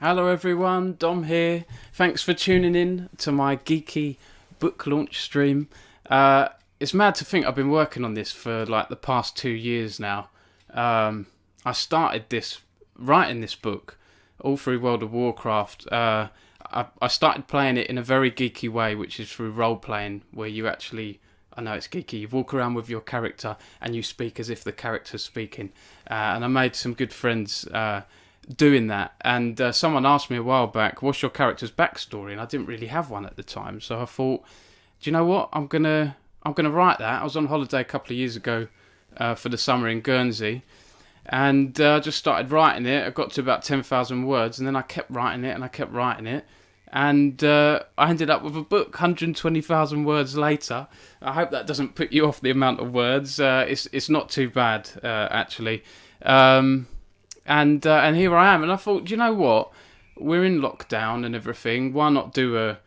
Hello everyone, Dom here. Thanks for tuning in to my geeky book launch stream. It's mad to think I've been working on this for like the past 2 years now. I started writing this book all through World of Warcraft. I started playing it in a very geeky way, which is through role playing, where you actually, I know it's geeky, you walk around with your character and you speak as if the character's speaking. And I made some good friends doing that, and someone asked me a while back, what's your character's backstory? And I didn't really have one at the time, so I thought, do you know what, I'm gonna write that. I was on holiday a couple of years ago for the summer in Guernsey, and I just started writing it. I got to about 10,000 words, and then I kept writing it and I kept writing it, and I ended up with a book 120,000 words later. I hope that doesn't put you off the amount of words. It's not too bad actually. And here I am, and I thought, do you know what? We're in lockdown and everything. Why not do a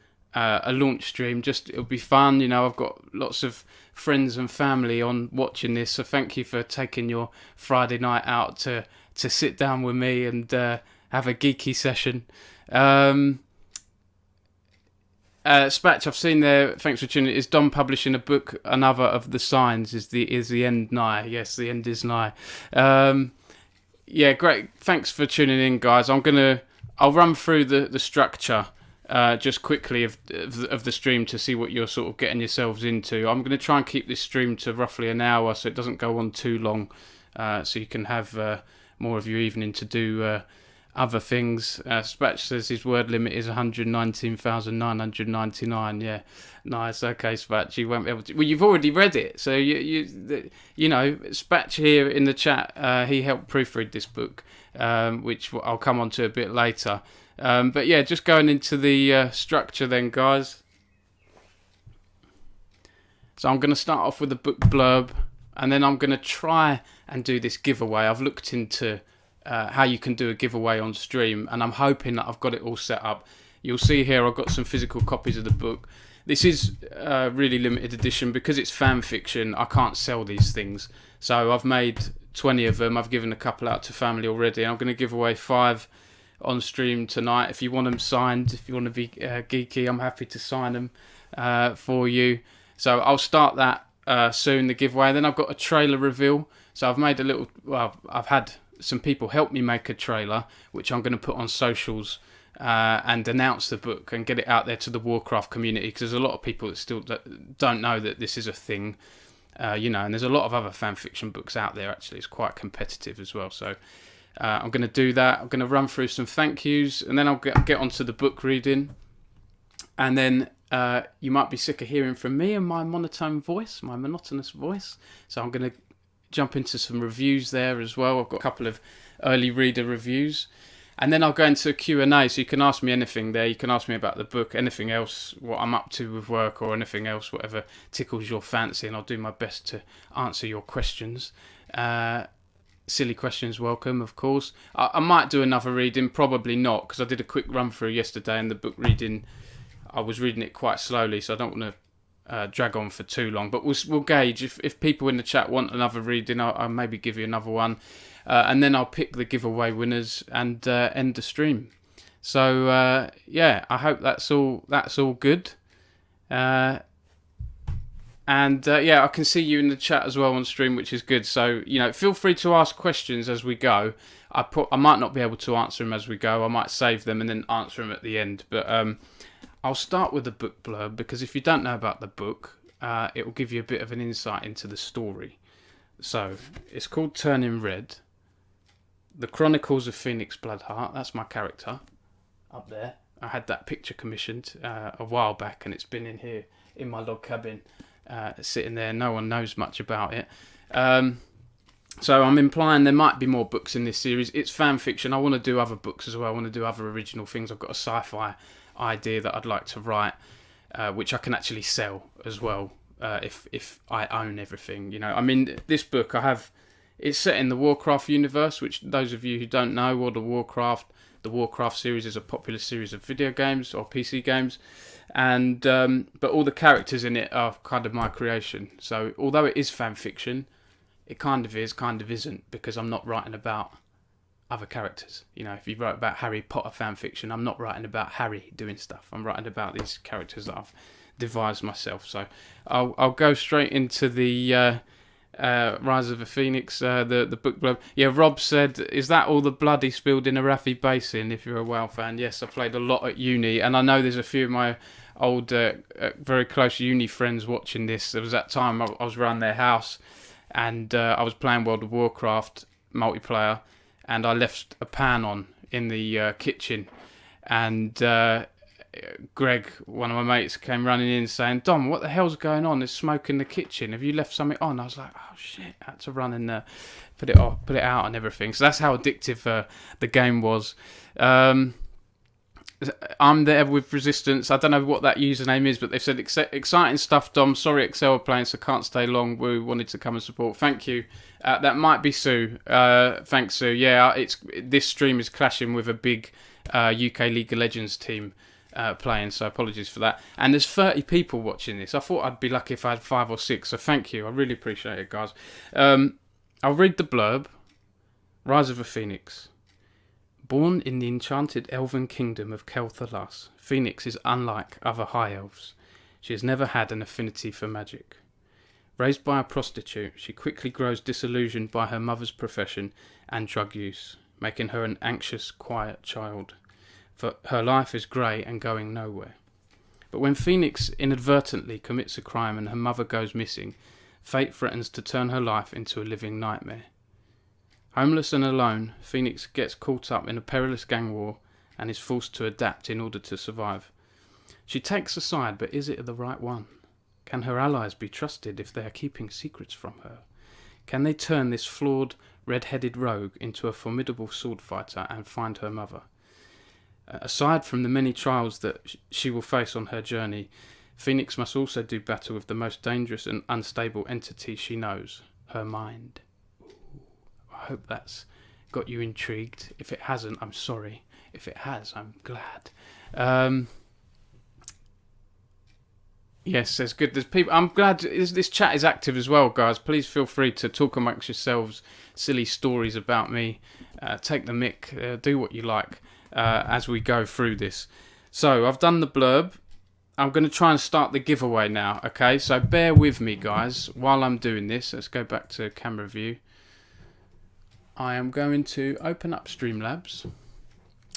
launch stream? Just it'll be fun, you know. I've got lots of friends and family on watching this, so thank you for taking your Friday night out to sit down with me and have a geeky session. Spatch, I've seen there. Thanks for tuning in. Is Dom publishing a book? Another of the signs is the end nigh? Yes, the end is nigh. Yeah, great. Thanks for tuning in, guys. I'll run through the structure just quickly of the stream to see what you're sort of getting yourselves into. I'm going to try and keep this stream to roughly an hour so it doesn't go on too long, so you can have more of your evening to do other things. Spatch says his word limit is 119,999. Yeah, nice. Okay, Spatch, you won't be able to. Well, you've already read it, so you know, Spatch here in the chat. He helped proofread this book, which I'll come on to a bit later. But yeah, just going into the structure then, guys. So I'm going to start off with a book blurb, and then I'm going to try and do this giveaway. I've looked into how you can do a giveaway on stream, and I'm hoping that I've got it all set up. You'll see here I've got some physical copies of the book. This is really limited edition because it's fan fiction. I can't sell these things, so I've made 20 of them. I've given a couple out to family already. I'm going to give away 5 on stream tonight. If you want them signed, if you want to be geeky, I'm happy to sign them for you. So I'll start that soon, the giveaway. Then I've got a trailer reveal. So I've made I've had some people help me make a trailer, which I'm going to put on socials and announce the book and get it out there to the Warcraft community, because there's a lot of people that still don't know that this is a thing, you know, and there's a lot of other fan fiction books out there. Actually, it's quite competitive as well. So I'm going to do that. I'm going to run through some thank yous, and then I'll get onto the book reading, and then you might be sick of hearing from me and my monotonous voice, so I'm going to jump into some reviews there as well. I've got a couple of early reader reviews, and then I'll go into a Q&A, so you can ask me anything there. You can ask me about the book, anything else, what I'm up to with work, or anything else, whatever tickles your fancy, and I'll do my best to answer your questions. Silly questions welcome, of course. I might do another reading, probably not, because I did a quick run through yesterday, and the book reading, I was reading it quite slowly, so I don't want to drag on for too long, but we'll gauge. If people in the chat want another reading, I'll maybe give you another one, and then I'll pick the giveaway winners and end the stream. So yeah, I hope that's all good, and yeah, I can see you in the chat as well on stream, which is good. So, you know, feel free to ask questions as we go. I might not be able to answer them as we go. I might save them and then answer them at the end, but I'll start with the book blurb, because if you don't know about the book, it will give you a bit of an insight into the story. So, it's called Turning Red, The Chronicles of Phoenix Bloodheart. That's my character up there. I had that picture commissioned a while back, and it's been in here in my log cabin, sitting there. No one knows much about it. So I'm implying there might be more books in this series. It's fan fiction. I want to do other books as well. I want to do other original things. I've got a sci-fi idea that I'd like to write, which I can actually sell as well, if I own everything. You know, I mean, this book it's set in the Warcraft universe, which those of you who don't know, World of Warcraft, the Warcraft series is a popular series of video games or PC games, and but all the characters in it are kind of my creation. So although it is fan fiction, it kind of is, kind of isn't, because I'm not writing about other characters. You know, if you wrote about Harry Potter fan fiction, I'm not writing about Harry doing stuff. I'm writing about these characters that I've devised myself. So I'll go straight into the Rise of the Phoenix, the book blurb. Yeah, Rob said, is that all the blood he spilled in Arathi Basin? If you're a WoW fan, yes, I played a lot at uni, and I know there's a few of my old, very close uni friends watching this. There was that time I was around their house, and I was playing World of Warcraft multiplayer, and I left a pan on in the kitchen, and Greg, one of my mates, came running in saying, Dom, what the hell's going on? There's smoke in the kitchen. Have you left something on? I was like, oh shit, I had to run and put it out and everything. So that's how addictive the game was. I'm there with Resistance. I don't know what that username is, but they said, exciting stuff, Dom. Sorry, Excel are playing, so can't stay long. We wanted to come and support. Thank you. That might be Sue. Thanks, Sue. Yeah, this stream is clashing with a big UK League of Legends team playing, so apologies for that. And there's 30 people watching this. I thought I'd be lucky if I had 5 or 6, so thank you. I really appreciate it, guys. I'll read the blurb. Rise of a Phoenix. Born in the enchanted elven kingdom of Kel'Thalas, Phoenix is unlike other high elves. She has never had an affinity for magic. Raised by a prostitute, she quickly grows disillusioned by her mother's profession and drug use, making her an anxious, quiet child. For her life is grey and going nowhere. But when Phoenix inadvertently commits a crime and her mother goes missing, fate threatens to turn her life into a living nightmare. Homeless and alone, Phoenix gets caught up in a perilous gang war and is forced to adapt in order to survive. She takes a side, but is it the right one? Can her allies be trusted if they are keeping secrets from her? Can they turn this flawed, red-headed rogue into a formidable sword fighter and find her mother? Aside from the many trials that she will face on her journey, Phoenix must also do battle with the most dangerous and unstable entity she knows, her mind. I hope that's got you intrigued. If it hasn't, I'm sorry. If it has, I'm glad. Yes, there's good. There's people. I'm glad this chat is active as well, guys. Please feel free to talk amongst yourselves, silly stories about me. Take the mic. Do what you like as we go through this. So I've done the blurb. I'm going to try and start the giveaway now. Okay, so bear with me, guys, while I'm doing this. Let's go back to camera view. I am going to open up Streamlabs,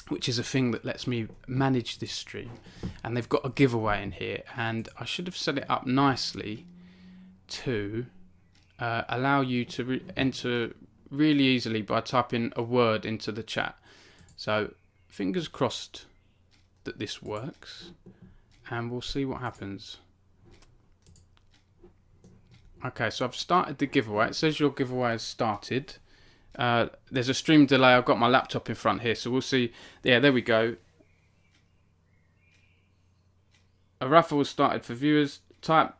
which is a thing that lets me manage this stream, and they've got a giveaway in here, and I should have set it up nicely to allow you to enter really easily by typing a word into the chat. So fingers crossed that this works, and we'll see what happens. Okay, so I've started the giveaway. It says your giveaway has started. There's a stream delay. I've got my laptop in front here, so we'll see. Yeah, there we go. A raffle was started for viewers. Type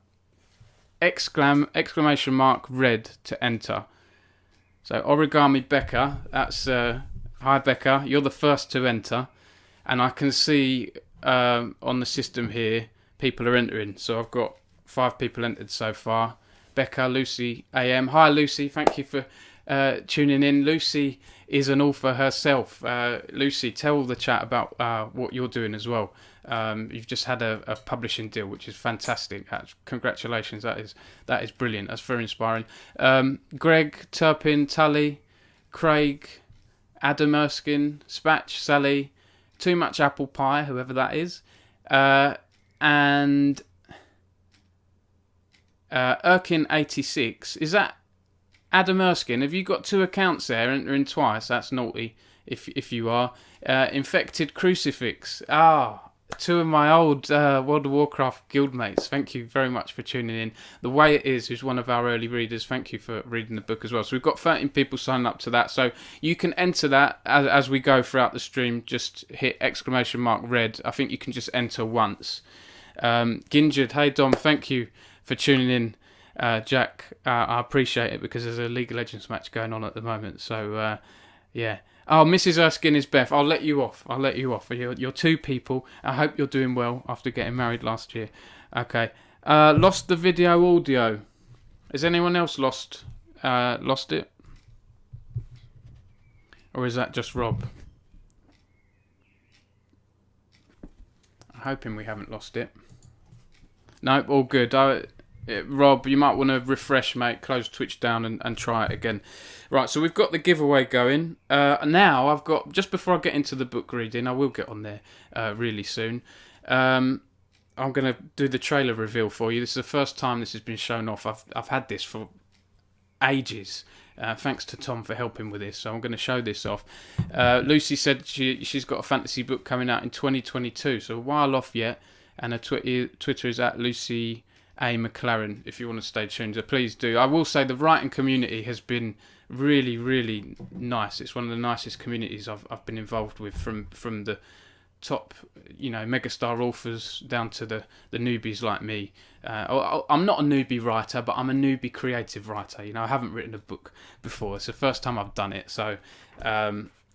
exclamation mark red to enter. So Origami Becca, that's hi Becca, you're the first to enter, and I can see on the system here people are entering. So I've got 5 people entered so far. Becca, Lucy, AM. Hi Lucy, thank you for tuning in. Lucy is an author herself. Lucy, tell the chat about what you're doing as well. You've just had a publishing deal, which is fantastic. Congratulations, that is brilliant. That's very inspiring. Greg, Turpin, Tully, Craig, Adam Erskine, Spatch, Sally, Too Much Apple Pie, whoever that is, and Erkin86. Is that Adam Erskine? Have you got 2 accounts there entering twice? That's naughty if you are. Infected Crucifix. 2 of my old World of Warcraft guildmates. Thank you very much for tuning in. The Way It Is, who's one of our early readers. Thank you for reading the book as well. So we've got 13 people signing up to that. So you can enter that as we go throughout the stream. Just hit exclamation mark red. I think you can just enter once. Gingered, hey Dom, thank you for tuning in. Jack, I appreciate it because there's a League of Legends match going on at the moment. So, yeah. Oh, Mrs. Erskine is Beth. I'll let you off. You're 2 people. I hope you're doing well after getting married last year. Okay. Lost the video audio. Has anyone else lost it? Or is that just Rob? I'm hoping we haven't lost it. Nope, all good. Rob, you might want to refresh, mate. Close Twitch down and try it again. Right, so we've got the giveaway going. Now, I've got, just before I get into the book reading, I will get on there really soon. I'm going to do the trailer reveal for you. This is the first time this has been shown off. I've had this for ages. Thanks to Tom for helping with this. So I'm going to show this off. Lucy said she's got a fantasy book coming out in 2022. So a while off yet. And her Twitter is at Lucy A. McLaren, if you want to stay tuned. So please do. I will say the writing community has been really, really nice. It's one of the nicest communities I've been involved with, from the top, megastar authors down to the newbies like me. I'm not a newbie writer, but I'm a newbie creative writer. I haven't written a book before. It's the first time I've done it. So,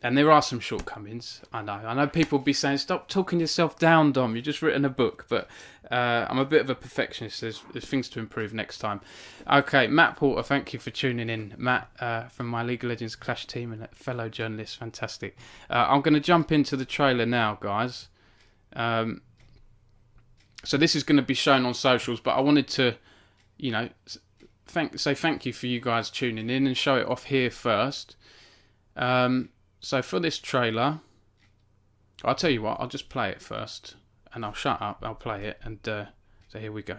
and there are some shortcomings. I know people will be saying, stop talking yourself down, Dom. You've just written a book. But I'm a bit of a perfectionist. There's things to improve next time. Okay, Matt Porter, thank you for tuning in. Matt, from my League of Legends Clash team and a fellow journalist. Fantastic. I'm going to jump into the trailer now, guys. So this is going to be shown on socials, but I wanted to, say thank you for you guys tuning in and show it off here first. So for this trailer, I'll tell you what, I'll just play it first, and I'll shut up, I'll play it, and so here we go.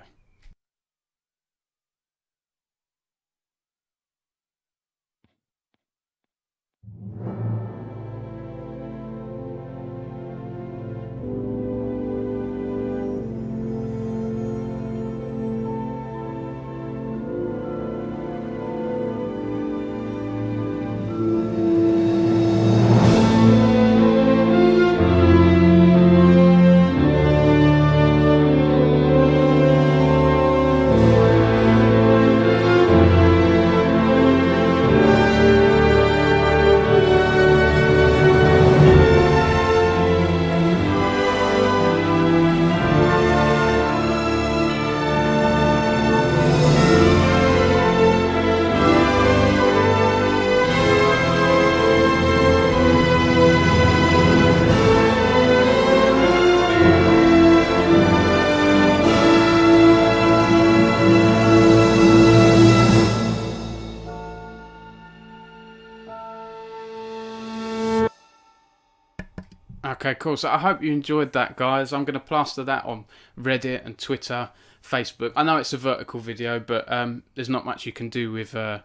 Okay, cool. So I hope you enjoyed that, guys. I'm going to plaster that on Reddit and Twitter, Facebook. I know it's a vertical video, but there's not much you can do with a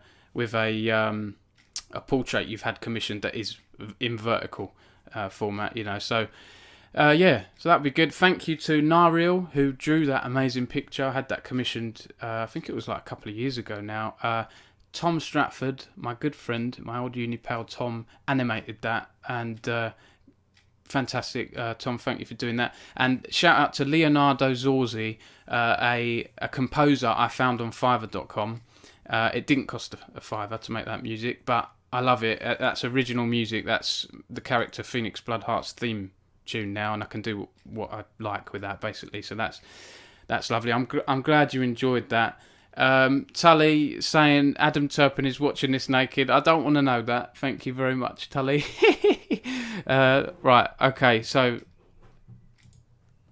portrait you've had commissioned that is in vertical format, So so that'd be good. Thank you to Nariel, who drew that amazing picture. I had that commissioned, I think it was like a couple of years ago now. Tom Stratford, my good friend, my old uni pal Tom, animated that, and fantastic, Tom. Thank you for doing that. And shout out to Leonardo Zorzi, a composer I found on Fiverr.com. It didn't cost a fiver to make that music, but I love it. That's original music. That's the character Phoenix Bloodheart's theme tune now, and I can do what I like with that, basically. So that's lovely. I'm glad you enjoyed that. Tully saying Adam Turpin is watching this naked. I don't want to know that. Thank you very much, Tully. Right, okay, so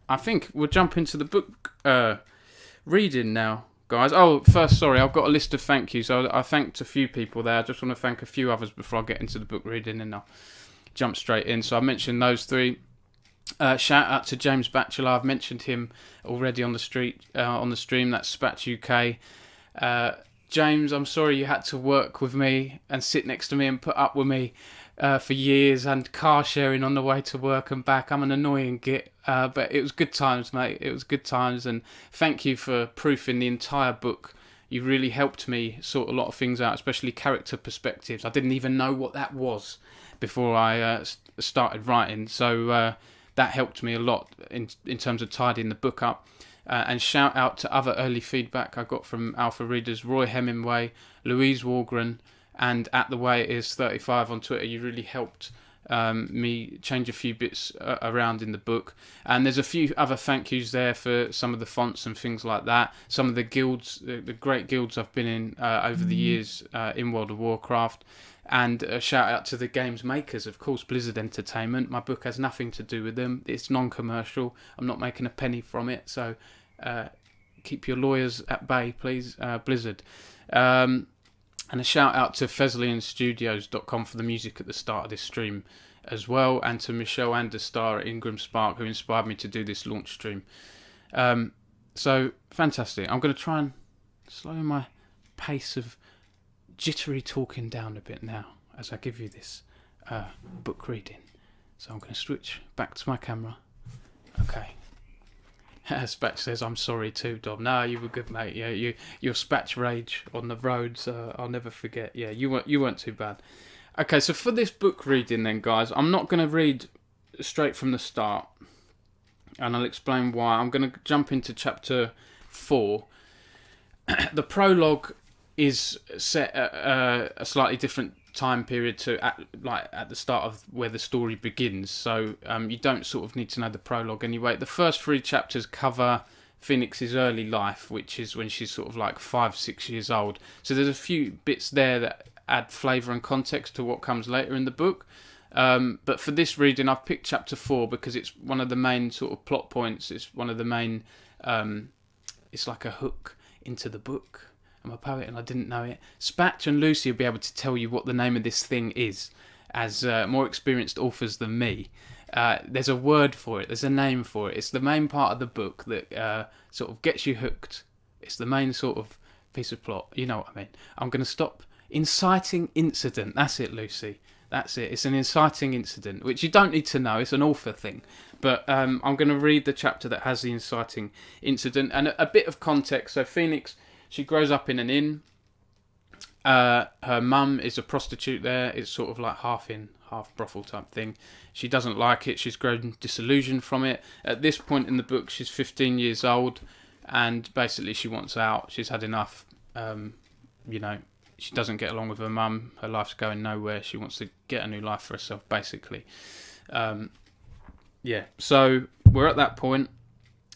I think we'll jump into the book reading now, guys. Oh, first, sorry, I've got a list of thank yous. So I thanked a few people there. I just want to thank a few others before I get into the book reading, and I'll jump straight in. So I mentioned those three. Shout out to James Batchelor. I've mentioned him already on the stream. That's Spat UK. James, I'm sorry you had to work with me and sit next to me and put up with me for years, and car sharing on the way to work and back. I'm an annoying git, but it was good times, mate. It was good times, and thank you for proofing the entire book. You really helped me sort a lot of things out, especially character perspectives. I didn't even know what that was before I started writing, so that helped me a lot in terms of tidying the book up. And shout out to other early feedback I got from alpha readers: Roy Hemingway, Louise Walgren, and At The Way It Is 35 on Twitter. You really helped me change a few bits around in the book. And there's a few other thank yous there for some of the fonts and things like that. Some of the guilds, the great guilds I've been in over the years in World of Warcraft. And a shout out to the game's makers, of course, Blizzard Entertainment. My book has nothing to do with them. It's non-commercial. I'm not making a penny from it. So keep your lawyers at bay, please, Blizzard. And a shout out to FeslianStudios.com for the music at the start of this stream as well. And to Michelle Anderstar at Ingram Spark, who inspired me to do this launch stream. So fantastic. I'm going to try and slow my pace of jittery talking down a bit now as I give you this book reading. So I'm going to switch back to my camera. Okay. Spatch says, I'm sorry too, Dom. No, you were good, mate. Yeah, your Spatch rage on the roads, I'll never forget. Yeah, you weren't too bad. Okay, so for this book reading then, guys, I'm not going to read straight from the start. And I'll explain why. I'm going to jump into chapter 4. The prologue is set at a slightly different time period to at the start of where the story begins, so you don't sort of need to know the prologue anyway. The first 3 chapters cover Phoenix's early life, which is when she's sort of like 5-6 years old. So there's a few bits there that add flavour and context to what comes later in the book. But for this reading, I've picked chapter 4 because it's one of the main sort of plot points. It's one of the main. It's like a hook into the book. I'm a poet and I didn't know it. Spatch and Lucy will be able to tell you what the name of this thing is, as more experienced authors than me. There's a word for it. There's a name for it. It's the main part of the book that sort of gets you hooked. It's the main sort of piece of plot. You know what I mean. I'm going to stop. Inciting incident. That's it, Lucy. That's it. It's an inciting incident, which you don't need to know. It's an author thing. But I'm going to read the chapter that has the inciting incident and a bit of context. So Phoenix, she grows up in an inn. Her mum is a prostitute there. It's sort of like half inn, half brothel type thing. She doesn't like it. She's grown disillusioned from it. At this point in the book, she's 15 years old. And basically she wants out. She's had enough. She doesn't get along with her mum. Her life's going nowhere. She wants to get a new life for herself, basically. So we're at that point.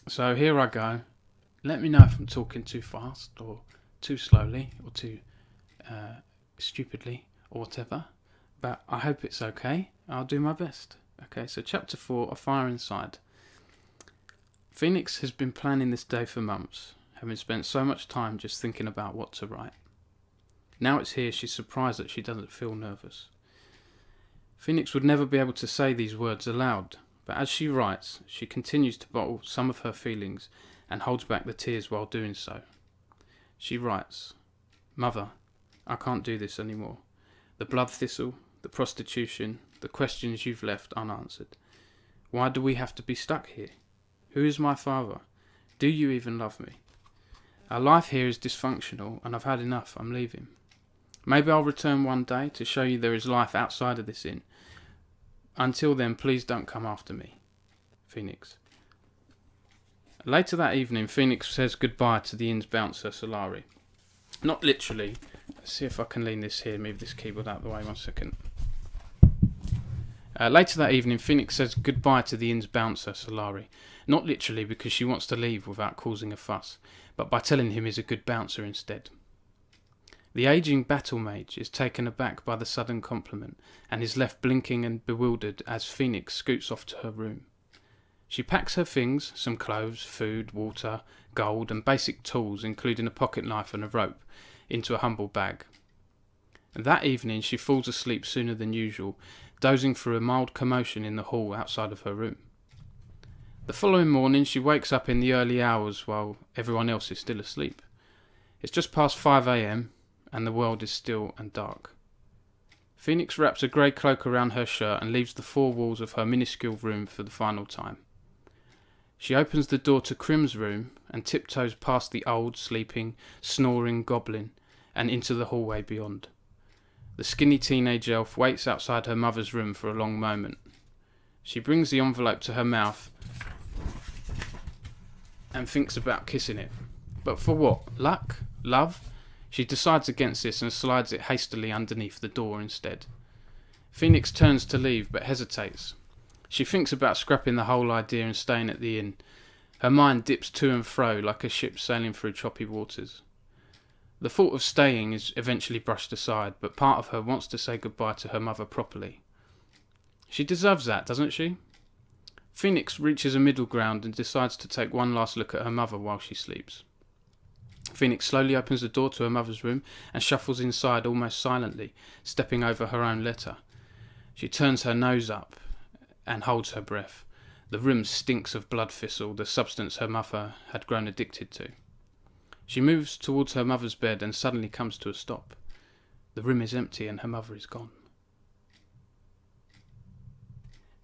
So here I go. Let me know if I'm talking too fast or too slowly or too stupidly or whatever. But I hope it's okay. I'll do my best. Okay, so chapter 4, A Fire Inside. Phoenix has been planning this day for months, having spent so much time just thinking about what to write. Now it's here, she's surprised that she doesn't feel nervous. Phoenix would never be able to say these words aloud, but as she writes, she continues to bottle some of her feelings and holds back the tears while doing so. She writes, Mother, I can't do this anymore. The blood thistle, the prostitution, the questions you've left unanswered. Why do we have to be stuck here? Who is my father? Do you even love me? Our life here is dysfunctional and I've had enough, I'm leaving. Maybe I'll return one day to show you there is life outside of this inn. Until then, please don't come after me. Phoenix. Later that evening, Phoenix says goodbye to the inn's bouncer, Solari. Not literally. Let's see if I can lean this here, move this keyboard out of the way 1 second. Later that evening, Phoenix says goodbye to the inn's bouncer, Solari. Not literally because she wants to leave without causing a fuss, but by telling him he's a good bouncer instead. The ageing battle mage is taken aback by the sudden compliment and is left blinking and bewildered as Phoenix scoots off to her room. She packs her things, some clothes, food, water, gold and basic tools including a pocket knife and a rope, into a humble bag. And that evening she falls asleep sooner than usual, dozing through a mild commotion in the hall outside of her room. The following morning she wakes up in the early hours while everyone else is still asleep. It's just past 5 a.m. and the world is still and dark. Phoenix wraps a grey cloak around her shirt and leaves the 4 walls of her minuscule room for the final time. She opens the door to Crim's room and tiptoes past the old, sleeping, snoring goblin and into the hallway beyond. The skinny teenage elf waits outside her mother's room for a long moment. She brings the envelope to her mouth and thinks about kissing it. But for what? Luck? Love? She decides against this and slides it hastily underneath the door instead. Phoenix turns to leave but hesitates. She thinks about scrapping the whole idea and staying at the inn. Her mind dips to and fro like a ship sailing through choppy waters. The thought of staying is eventually brushed aside, but part of her wants to say goodbye to her mother properly. She deserves that, doesn't she? Phoenix reaches a middle ground and decides to take one last look at her mother while she sleeps. Phoenix slowly opens the door to her mother's room and shuffles inside almost silently, stepping over her own letter. She turns her nose up and holds her breath. The room stinks of blood thistle, the substance her mother had grown addicted to. She moves towards her mother's bed and suddenly comes to a stop. The room is empty and her mother is gone.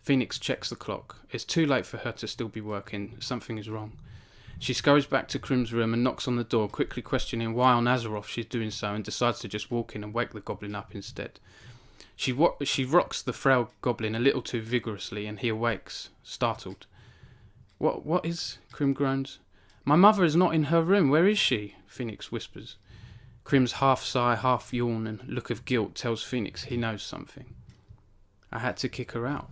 Phoenix checks the clock. It's too late for her to still be working. Something is wrong. She scurries back to Crim's room and knocks on the door, quickly questioning why on Azeroth she's doing so, and decides to just walk in and wake the goblin up instead. She rocks the frail goblin a little too vigorously and he awakes, startled. What is? Crim groans. My mother is not in her room. Where is she? Phoenix whispers. Crim's half sigh, half yawn and look of guilt tells Phoenix he knows something. I had to kick her out.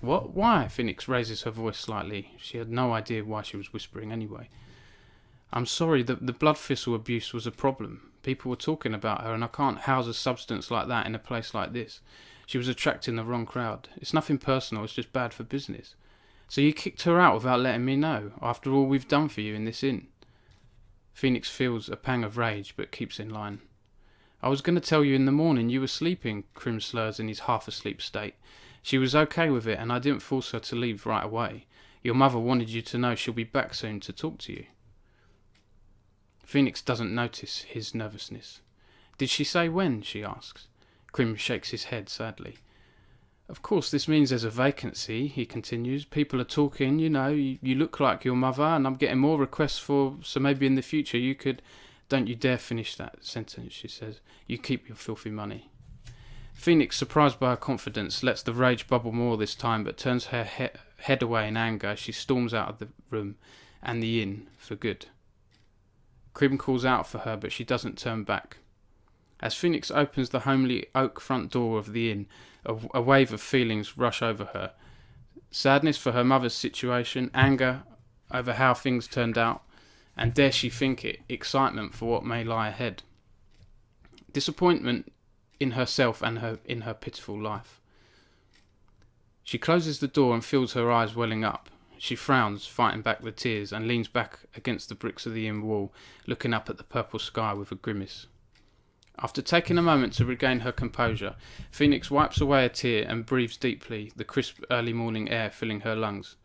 What? Why? Phoenix raises her voice slightly. She had no idea why she was whispering anyway. I'm sorry, the blood thistle abuse was a problem. People were talking about her and I can't house a substance like that in a place like this. She was attracting the wrong crowd. It's nothing personal, it's just bad for business. So you kicked her out without letting me know, after all we've done for you in this inn. Phoenix feels a pang of rage but keeps in line. I was going to tell you in the morning you were sleeping, Crim slurs in his half-asleep state. She was okay with it and I didn't force her to leave right away. Your mother wanted you to know she'll be back soon to talk to you. Phoenix doesn't notice his nervousness. Did she say when? She asks. Crim shakes his head sadly. Of course this means there's a vacancy, he continues. People are talking, you know, you look like your mother and I'm getting more requests so maybe in the future you could... Don't you dare finish that sentence, she says. You keep your filthy money. Phoenix, surprised by her confidence, lets the rage bubble more this time but turns her head away in anger as she storms out of the room and the inn for good. Crim calls out for her but she doesn't turn back. As Phoenix opens the homely oak front door of the inn, a wave of feelings rush over her. Sadness for her mother's situation, anger over how things turned out, and dare she think it, excitement for what may lie ahead. Disappointment in herself and in her pitiful life. She closes the door and feels her eyes welling up. She frowns, fighting back the tears, and leans back against the bricks of the inn wall, looking up at the purple sky with a grimace. After taking a moment to regain her composure, Phoenix wipes away a tear and breathes deeply, the crisp early morning air filling her lungs.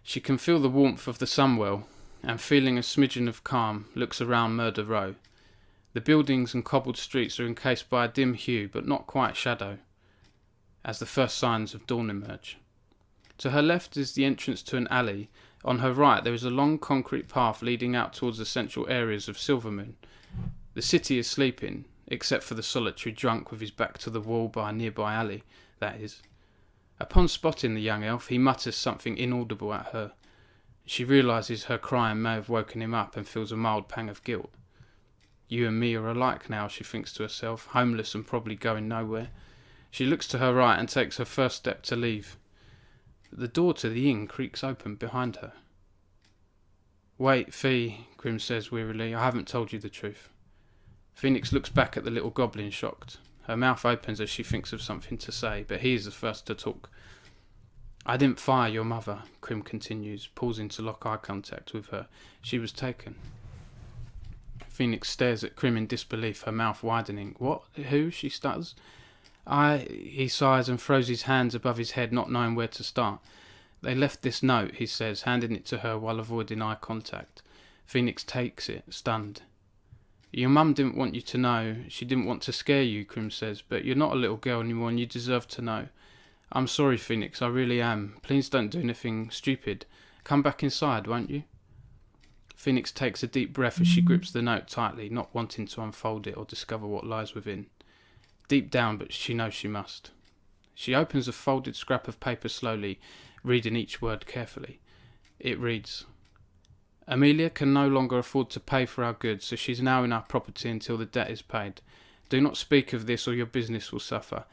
She can feel the warmth of the sunwell, and feeling a smidgen of calm, looks around Murder Row. The buildings and cobbled streets are encased by a dim hue, but not quite shadow, as the first signs of dawn emerge. To her left is the entrance to an alley. On her right there is a long concrete path leading out towards the central areas of Silvermoon. The city is sleeping, except for the solitary drunk with his back to the wall by a nearby alley, that is. Upon spotting the young elf, he mutters something inaudible at her. She realises her crying may have woken him up and feels a mild pang of guilt. You and me are alike now, she thinks to herself, homeless and probably going nowhere. She looks to her right and takes her first step to leave. The door to the inn creaks open behind her. Wait, Fee, Crim says wearily, I haven't told you the truth. Phoenix looks back at the little goblin shocked. Her mouth opens as she thinks of something to say, but he is the first to talk. I didn't fire your mother, Crim continues, pausing to lock eye contact with her. She was taken. Phoenix stares at Crim in disbelief, her mouth widening. What? Who? She stutters. He sighs and throws his hands above his head, not knowing where to start. They left this note, he says, handing it to her while avoiding eye contact. Phoenix takes it, stunned. Your mum didn't want you to know. She didn't want to scare you, Crim says, but you're not a little girl anymore and you deserve to know. I'm sorry, Phoenix, I really am. Please don't do anything stupid. Come back inside, won't you? Phoenix takes a deep breath as she grips the note tightly, not wanting to unfold it or discover what lies within. Deep down, but she knows she must. She opens a folded scrap of paper slowly, reading each word carefully. It reads, Amelia can no longer afford to pay for our goods, so she's now in our property until the debt is paid. Do not speak of this or your business will suffer.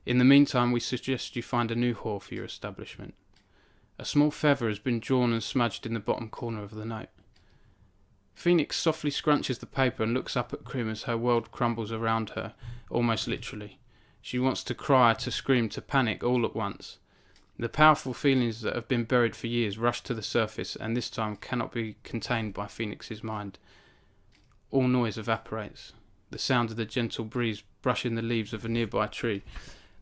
In the meantime, we suggest you find a new whore for your establishment. A small feather has been drawn and smudged in the bottom corner of the note. Phoenix softly scrunches the paper and looks up at Crim as her world crumbles around her, almost literally. She wants to cry, to scream, to panic all at once. The powerful feelings that have been buried for years rush to the surface and this time cannot be contained by Phoenix's mind. All noise evaporates. The sound of the gentle breeze brushing the leaves of a nearby tree,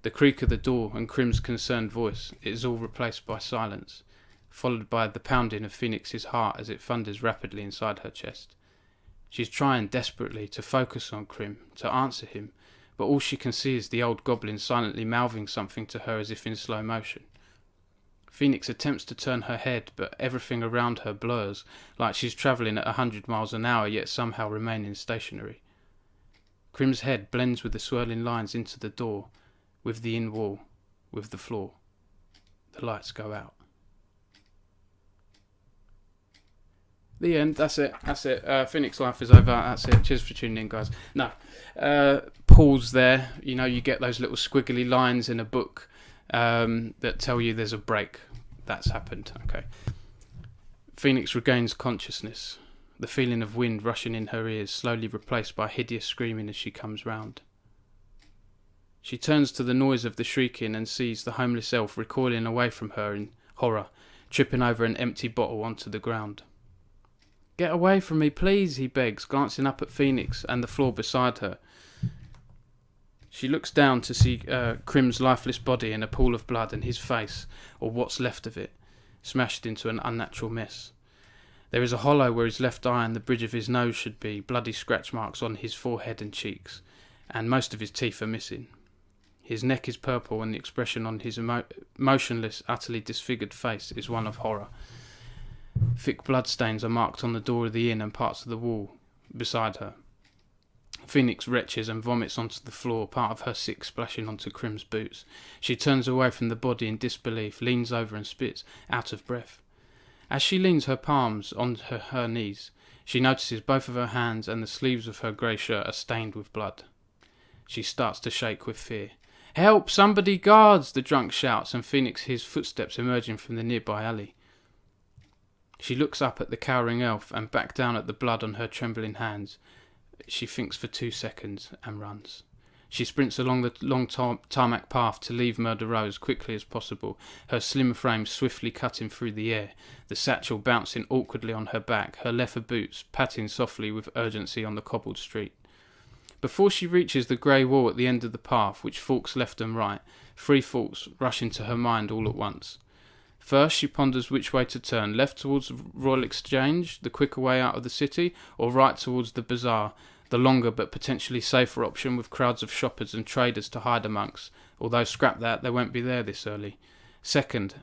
the creak of the door and Crim's concerned voice, it is all replaced by silence, followed by the pounding of Phoenix's heart as it thunders rapidly inside her chest. She's trying desperately to focus on Crim, to answer him, but all she can see is the old goblin silently mouthing something to her as if in slow motion. Phoenix attempts to turn her head, but everything around her blurs, like she's travelling at 100 miles an hour yet somehow remaining stationary. Crim's head blends with the swirling lines into the door, with the in wall, with the floor. The lights go out. The end. That's it. Phoenix life is over. That's it. Cheers for tuning in, guys. No. Pause there. You know, you get those little squiggly lines in a book that tell you there's a break. That's happened. Okay. Phoenix regains consciousness. The feeling of wind rushing in her ears, slowly replaced by hideous screaming as she comes round. She turns to the noise of the shrieking and sees the homeless elf recoiling away from her in horror, tripping over an empty bottle onto the ground. "Get away from me, please," he begs, glancing up at Phoenix and the floor beside her. She looks down to see Crim's lifeless body in a pool of blood and his face, or what's left of it, smashed into an unnatural mess. There is a hollow where his left eye and the bridge of his nose should be, bloody scratch marks on his forehead and cheeks, and most of his teeth are missing. His neck is purple and the expression on his motionless, utterly disfigured face is one of horror. Thick bloodstains are marked on the door of the inn and parts of the wall beside her. Phoenix retches and vomits onto the floor, part of her sick splashing onto Crim's boots. She turns away from the body in disbelief, leans over and spits, out of breath. As she leans her palms on her knees, she notices both of her hands and the sleeves of her grey shirt are stained with blood. She starts to shake with fear. "Help! Somebody, guards!" the drunk shouts, and Phoenix hears footsteps emerging from the nearby alley. She looks up at the cowering elf and back down at the blood on her trembling hands. She thinks for 2 seconds and runs. She sprints along the long tarmac path to leave Murder Row as quickly as possible, her slim frame swiftly cutting through the air, the satchel bouncing awkwardly on her back, her leather boots patting softly with urgency on the cobbled street. Before she reaches the grey wall at the end of the path, which forks left and right, 3 thoughts rush into her mind all at once. First, she ponders which way to turn, left towards Royal Exchange, the quicker way out of the city, or right towards the bazaar, the longer but potentially safer option with crowds of shoppers and traders to hide amongst, although scrap that, they won't be there this early. Second,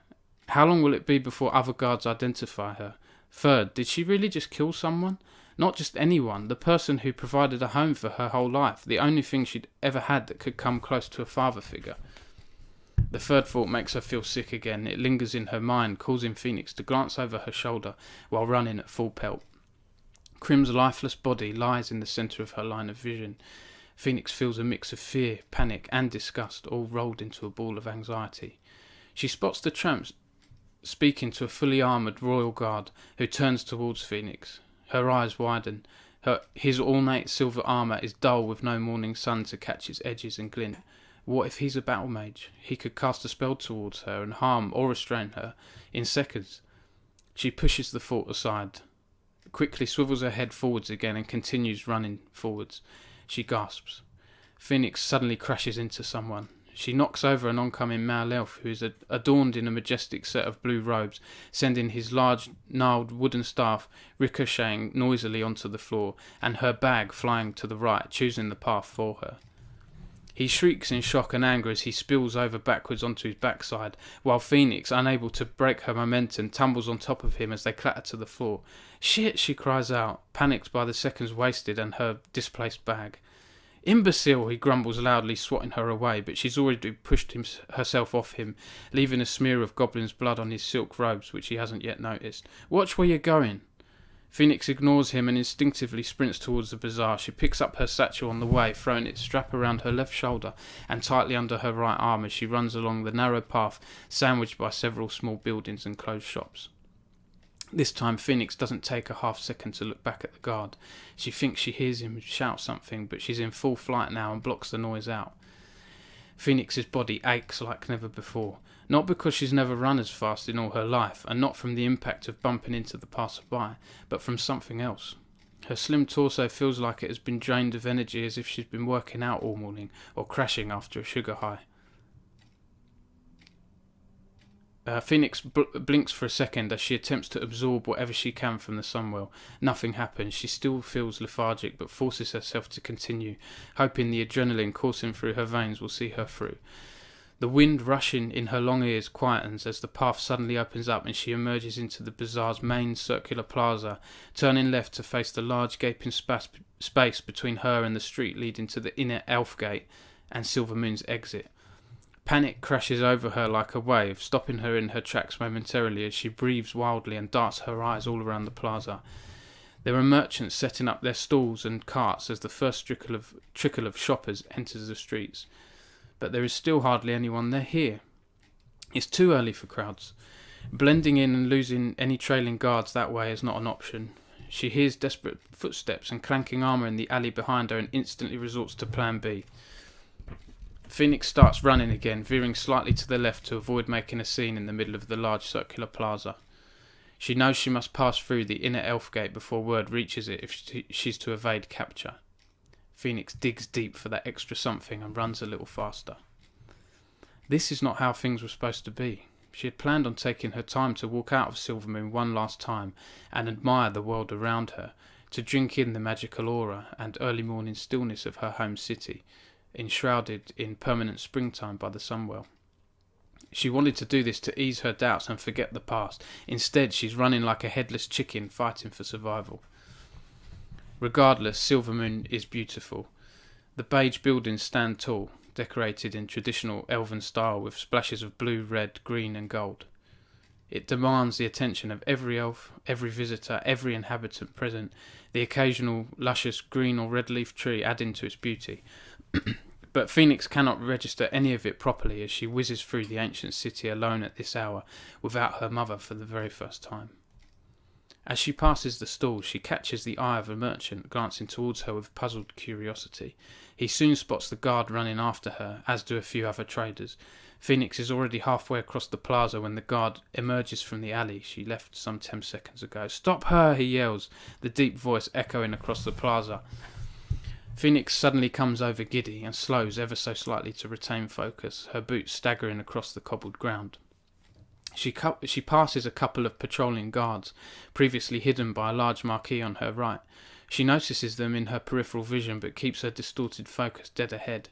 how long will it be before other guards identify her? Third, did she really just kill someone? Not just anyone, the person who provided a home for her whole life, the only thing she'd ever had that could come close to a father figure. The third thought makes her feel sick again. It lingers in her mind, causing Phoenix to glance over her shoulder while running at full pelt. Crim's lifeless body lies in the centre of her line of vision. Phoenix feels a mix of fear, panic and disgust, all rolled into a ball of anxiety. She spots the tramp speaking to a fully armoured royal guard who turns towards Phoenix. Her eyes widen. His ornate silver armour is dull with no morning sun to catch its edges and glint. What if he's a battle mage? He could cast a spell towards her and harm or restrain her in seconds. She pushes the thought aside, quickly swivels her head forwards again and continues running forwards. She gasps. Phoenix suddenly crashes into someone. She knocks over an oncoming male elf who is adorned in a majestic set of blue robes, sending his large gnarled wooden staff ricocheting noisily onto the floor, and her bag flying to the right, choosing the path for her. He shrieks in shock and anger as he spills over backwards onto his backside, while Phoenix, unable to break her momentum, tumbles on top of him as they clatter to the floor. "Shit!" she cries out, panicked by the seconds wasted and her displaced bag. "Imbecile!" he grumbles loudly, swatting her away, but she's already pushed herself off him, leaving a smear of goblin's blood on his silk robes, which he hasn't yet noticed. "Watch where you're going!" Phoenix ignores him and instinctively sprints towards the bazaar. She picks up her satchel on the way, throwing its strap around her left shoulder and tightly under her right arm as she runs along the narrow path sandwiched by several small buildings and closed shops. This time Phoenix doesn't take a half second to look back at the guard. She thinks she hears him shout something, but she's in full flight now and blocks the noise out. Phoenix's body aches like never before, not because she's never run as fast in all her life, and not from the impact of bumping into the passerby, but from something else. Her slim torso feels like it has been drained of energy, as if she's been working out all morning, or crashing after a sugar high. Phoenix blinks for a second as she attempts to absorb whatever she can from the sunwell. Nothing happens. She still feels lethargic, but forces herself to continue, hoping the adrenaline coursing through her veins will see her through. The wind rushing in her long ears quietens as the path suddenly opens up and she emerges into the bazaar's main circular plaza, turning left to face the large gaping space between her and the street leading to the inner elf gate and Silvermoon's exit. Panic crashes over her like a wave, stopping her in her tracks momentarily as she breathes wildly and darts her eyes all around the plaza. There are merchants setting up their stalls and carts as the first trickle of shoppers enters the streets. But there is still hardly anyone there here. It's too early for crowds. Blending in and losing any trailing guards that way is not an option. She hears desperate footsteps and clanking armour in the alley behind her and instantly resorts to plan B. Phoenix starts running again, veering slightly to the left to avoid making a scene in the middle of the large circular plaza. She knows she must pass through the inner elf gate before word reaches it if she's to evade capture. Phoenix digs deep for that extra something and runs a little faster. This is not how things were supposed to be. She had planned on taking her time to walk out of Silvermoon one last time and admire the world around her, to drink in the magical aura and early morning stillness of her home city, enshrouded in permanent springtime by the sunwell. She wanted to do this to ease her doubts and forget the past. Instead, she's running like a headless chicken fighting for survival. Regardless, Silvermoon is beautiful. The beige buildings stand tall, decorated in traditional elven style with splashes of blue, red, green and gold. It demands the attention of every elf, every visitor, every inhabitant present, the occasional luscious green or red leaf tree adding to its beauty. But Phoenix cannot register any of it properly as she whizzes through the ancient city alone at this hour, without her mother for the very first time. As she passes the stall, she catches the eye of a merchant glancing towards her with puzzled curiosity. He soon spots the guard running after her, as do a few other traders. Phoenix is already halfway across the plaza when the guard emerges from the alley she left some 10 seconds ago. "Stop her!" he yells, the deep voice echoing across the plaza. Phoenix suddenly comes over giddy and slows ever so slightly to retain focus, her boots staggering across the cobbled ground. She passes a couple of patrolling guards, previously hidden by a large marquee on her right. She notices them in her peripheral vision but keeps her distorted focus dead ahead.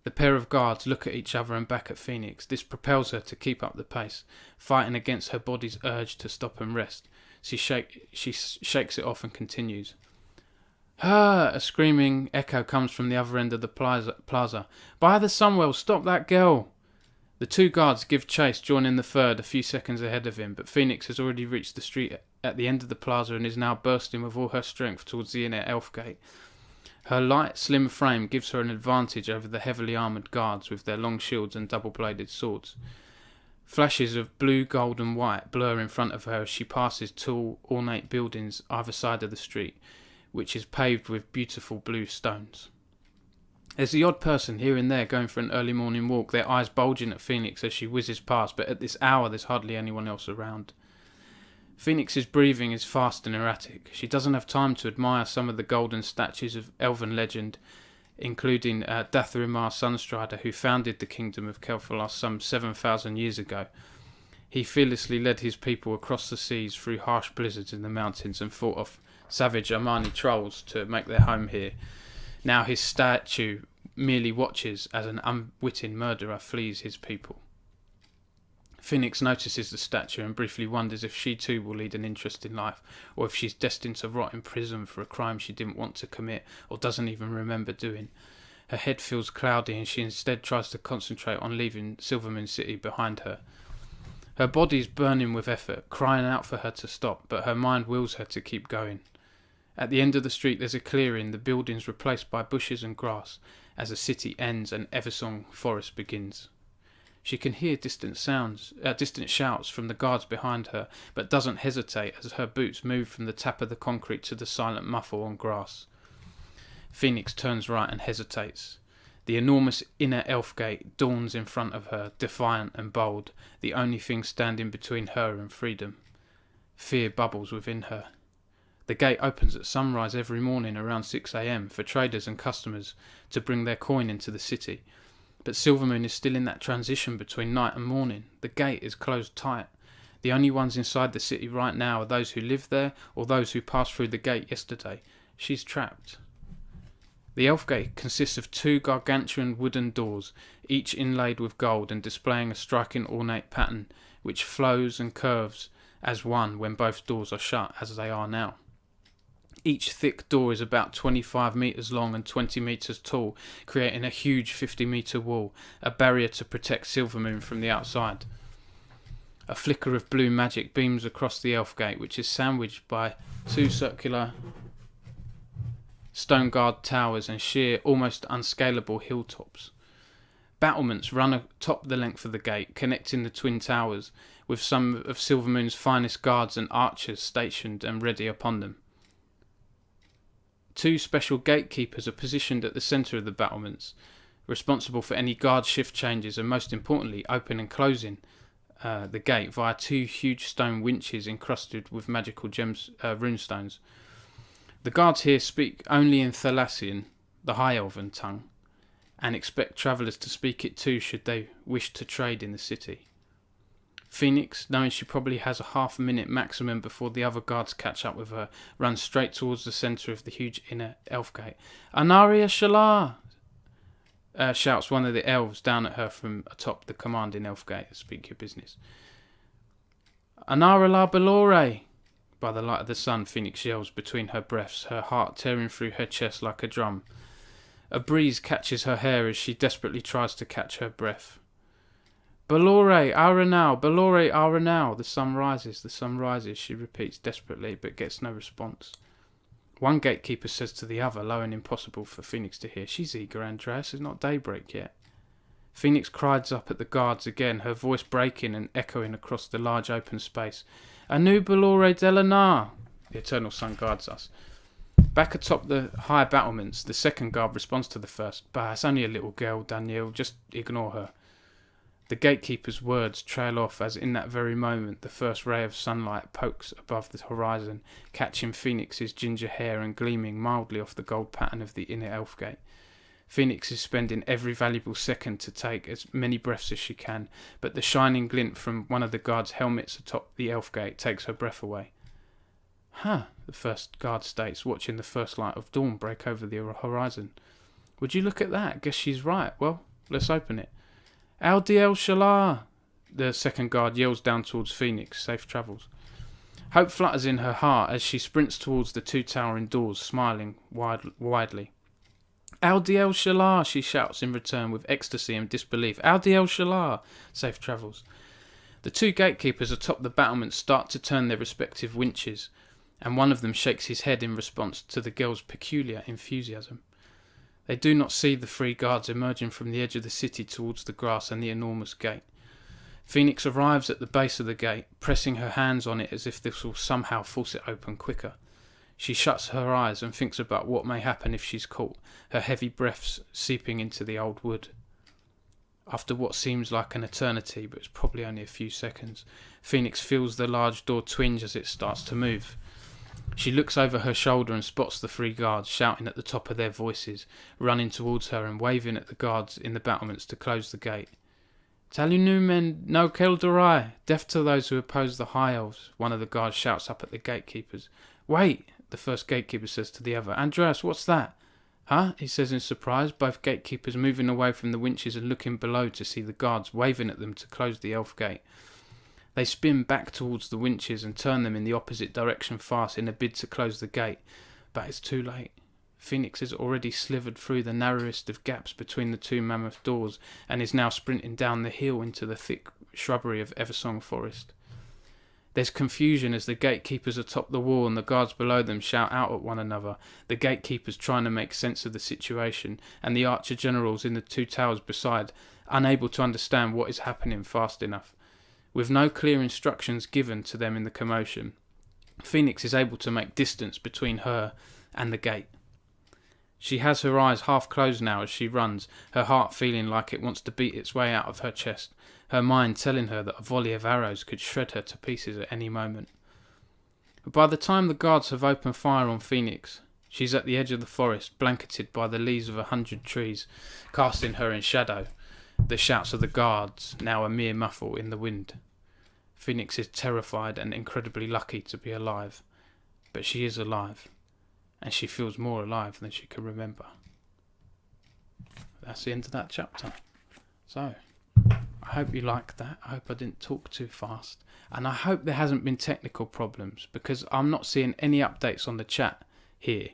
The pair of guards look at each other and back at Phoenix. This propels her to keep up the pace, fighting against her body's urge to stop and rest. She shakes it off and continues. "Ha!" A screaming echo comes from the other end of the plaza. "By the sunwell, stop that girl!" The two guards give chase, joining the third a few seconds ahead of him, but Phoenix has already reached the street at the end of the plaza and is now bursting with all her strength towards the inner elf gate. Her light, slim frame gives her an advantage over the heavily armoured guards with their long shields and double-bladed swords. Flashes of blue, gold and white blur in front of her as she passes tall, ornate buildings either side of the street, which is paved with beautiful blue stones. There's the odd person here and there going for an early morning walk, their eyes bulging at Phoenix as she whizzes past, but at this hour there's hardly anyone else around. Phoenix's breathing is fast and erratic. She doesn't have time to admire some of the golden statues of elven legend, including Datharimar Sunstrider, who founded the kingdom of Kel'Thalas some 7,000 years ago. He fearlessly led his people across the seas through harsh blizzards in the mountains and fought off savage Amani trolls to make their home here. Now his statue merely watches as an unwitting murderer flees his people. Phoenix notices the statue and briefly wonders if she too will lead an interesting life, or if she's destined to rot in prison for a crime she didn't want to commit or doesn't even remember doing. Her head feels cloudy and she instead tries to concentrate on leaving Silvermoon City behind her. Her body is burning with effort, crying out for her to stop, but her mind wills her to keep going. At the end of the street there's a clearing, the buildings replaced by bushes and grass, as the city ends and Eversong Forest begins. She can hear distant shouts from the guards behind her, but doesn't hesitate as her boots move from the tap of the concrete to the silent muffle on grass. Phoenix turns right and hesitates. The enormous inner elf gate dawns in front of her, defiant and bold, the only thing standing between her and freedom. Fear bubbles within her. The gate opens at sunrise every morning around 6 a.m. for traders and customers to bring their coin into the city. But Silvermoon is still in that transition between night and morning. The gate is closed tight. The only ones inside the city right now are those who live there or those who passed through the gate yesterday. She's trapped. The elf gate consists of 2 gargantuan wooden doors, each inlaid with gold and displaying a striking ornate pattern, which flows and curves as one when both doors are shut, as they are now. Each thick door is about 25 metres long and 20 metres tall, creating a huge 50-metre wall, a barrier to protect Silvermoon from the outside. A flicker of blue magic beams across the elf gate, which is sandwiched by 2 circular stone guard towers and sheer, almost unscalable hilltops. Battlements run atop the length of the gate, connecting the twin towers, with some of Silvermoon's finest guards and archers stationed and ready upon them. 2 special gatekeepers are positioned at the centre of the battlements, responsible for any guard shift changes and, most importantly, open and closing the gate via 2 huge stone winches encrusted with magical runestones. The guards here speak only in Thalassian, the High Elven tongue, and expect travellers to speak it too should they wish to trade in the city. Phoenix, knowing she probably has a half a minute maximum before the other guards catch up with her, runs straight towards the centre of the huge inner elf gate. "Anaria Shalar!" Shouts one of the elves down at her from atop the commanding elf gate. "Speak your business." "Anara la Belore!" By the light of the sun, Phoenix yells between her breaths, her heart tearing through her chest like a drum. A breeze catches her hair as she desperately tries to catch her breath. "Belore, Aranau, Belore, Aranau." The sun rises, she repeats desperately, but gets no response. One gatekeeper says to the other, low and impossible for Phoenix to hear, "She's eager, Andreas, it's not daybreak yet." Phoenix cries up at the guards again, her voice breaking and echoing across the large open space. "Anu Belore Delanar!" The Eternal Sun guards us. Back atop the high battlements, the second guard responds to the first. "Bah, it's only a little girl, Daniel, just ignore her." The gatekeeper's words trail off as in that very moment the first ray of sunlight pokes above the horizon, catching Phoenix's ginger hair and gleaming mildly off the gold pattern of the inner elf gate. Phoenix is spending every valuable second to take as many breaths as she can, but the shining glint from one of the guards' helmets atop the elf gate takes her breath away. "Huh," the first guard states, watching the first light of dawn break over the horizon. "Would you look at that? Guess she's right. Well, let's open it." "Al Diel Shalar!" The second guard yells down towards Phoenix. Safe travels. Hope flutters in her heart as she sprints towards the 2 towering doors, smiling widely. "Al Diel Shalar!" she shouts in return with ecstasy and disbelief. "Al Diel Shalar!" Safe travels. The 2 gatekeepers atop the battlements start to turn their respective winches, and one of them shakes his head in response to the girl's peculiar enthusiasm. They do not see the 3 guards emerging from the edge of the city towards the grass and the enormous gate. Phoenix arrives at the base of the gate, pressing her hands on it as if this will somehow force it open quicker. She shuts her eyes and thinks about what may happen if she's caught, her heavy breaths seeping into the old wood. After what seems like an eternity, but it's probably only a few seconds, Phoenix feels the large door twinge as it starts to move. She looks over her shoulder and spots the 3 guards shouting at the top of their voices, running towards her and waving at the guards in the battlements to close the gate. "Talunu men no Keldorai, deaf to those who oppose the High Elves," one of the guards shouts up at the gatekeepers. "Wait," the first gatekeeper says to the other. "Andreas, what's that?" "Huh?" he says in surprise, both gatekeepers moving away from the winches and looking below to see the guards waving at them to close the elf gate. They spin back towards the winches and turn them in the opposite direction fast in a bid to close the gate, but it's too late. Phoenix has already slithered through the narrowest of gaps between the 2 mammoth doors and is now sprinting down the hill into the thick shrubbery of Eversong Forest. There's confusion as the gatekeepers atop the wall and the guards below them shout out at one another, the gatekeepers trying to make sense of the situation, and the archer generals in the 2 towers beside, unable to understand what is happening fast enough. With no clear instructions given to them in the commotion, Phoenix is able to make distance between her and the gate. She has her eyes half closed now as she runs, her heart feeling like it wants to beat its way out of her chest, her mind telling her that a volley of arrows could shred her to pieces at any moment. But by the time the guards have opened fire on Phoenix, she's at the edge of the forest, blanketed by the leaves of 100 trees, casting her in shadow, the shouts of the guards now a mere muffle in the wind. Phoenix is terrified and incredibly lucky to be alive, but she is alive, and she feels more alive than she can remember. That's the end of that chapter. So, I hope you liked that. I hope I didn't talk too fast, and I hope there hasn't been technical problems, because I'm not seeing any updates on the chat here.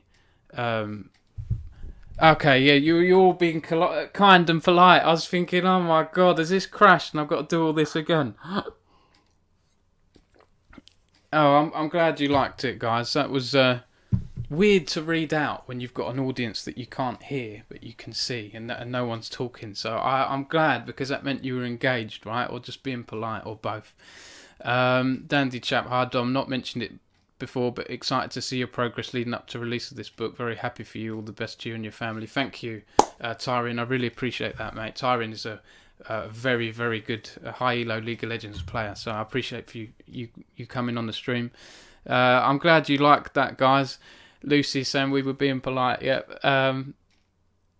Okay, yeah, you're all being kind and polite. I was thinking, oh my god, has this crashed and I've got to do all this again? Oh, I'm glad you liked it, guys. That was weird to read out when you've got an audience that you can't hear but you can see, and no one's talking. So I'm glad, because that meant you were engaged, right? Or just being polite, or both. Dandy chap, hi Dom, not mentioned it before, but excited to see your progress leading up to release of this book. Very happy for you. All the best to you and your family. Thank you, Tyrion. I really appreciate that, mate. Tyrion is a very, very good high elo League of Legends player, so I appreciate for you coming on the stream. I'm glad you liked that, guys. Lucy saying we were being polite. Yep.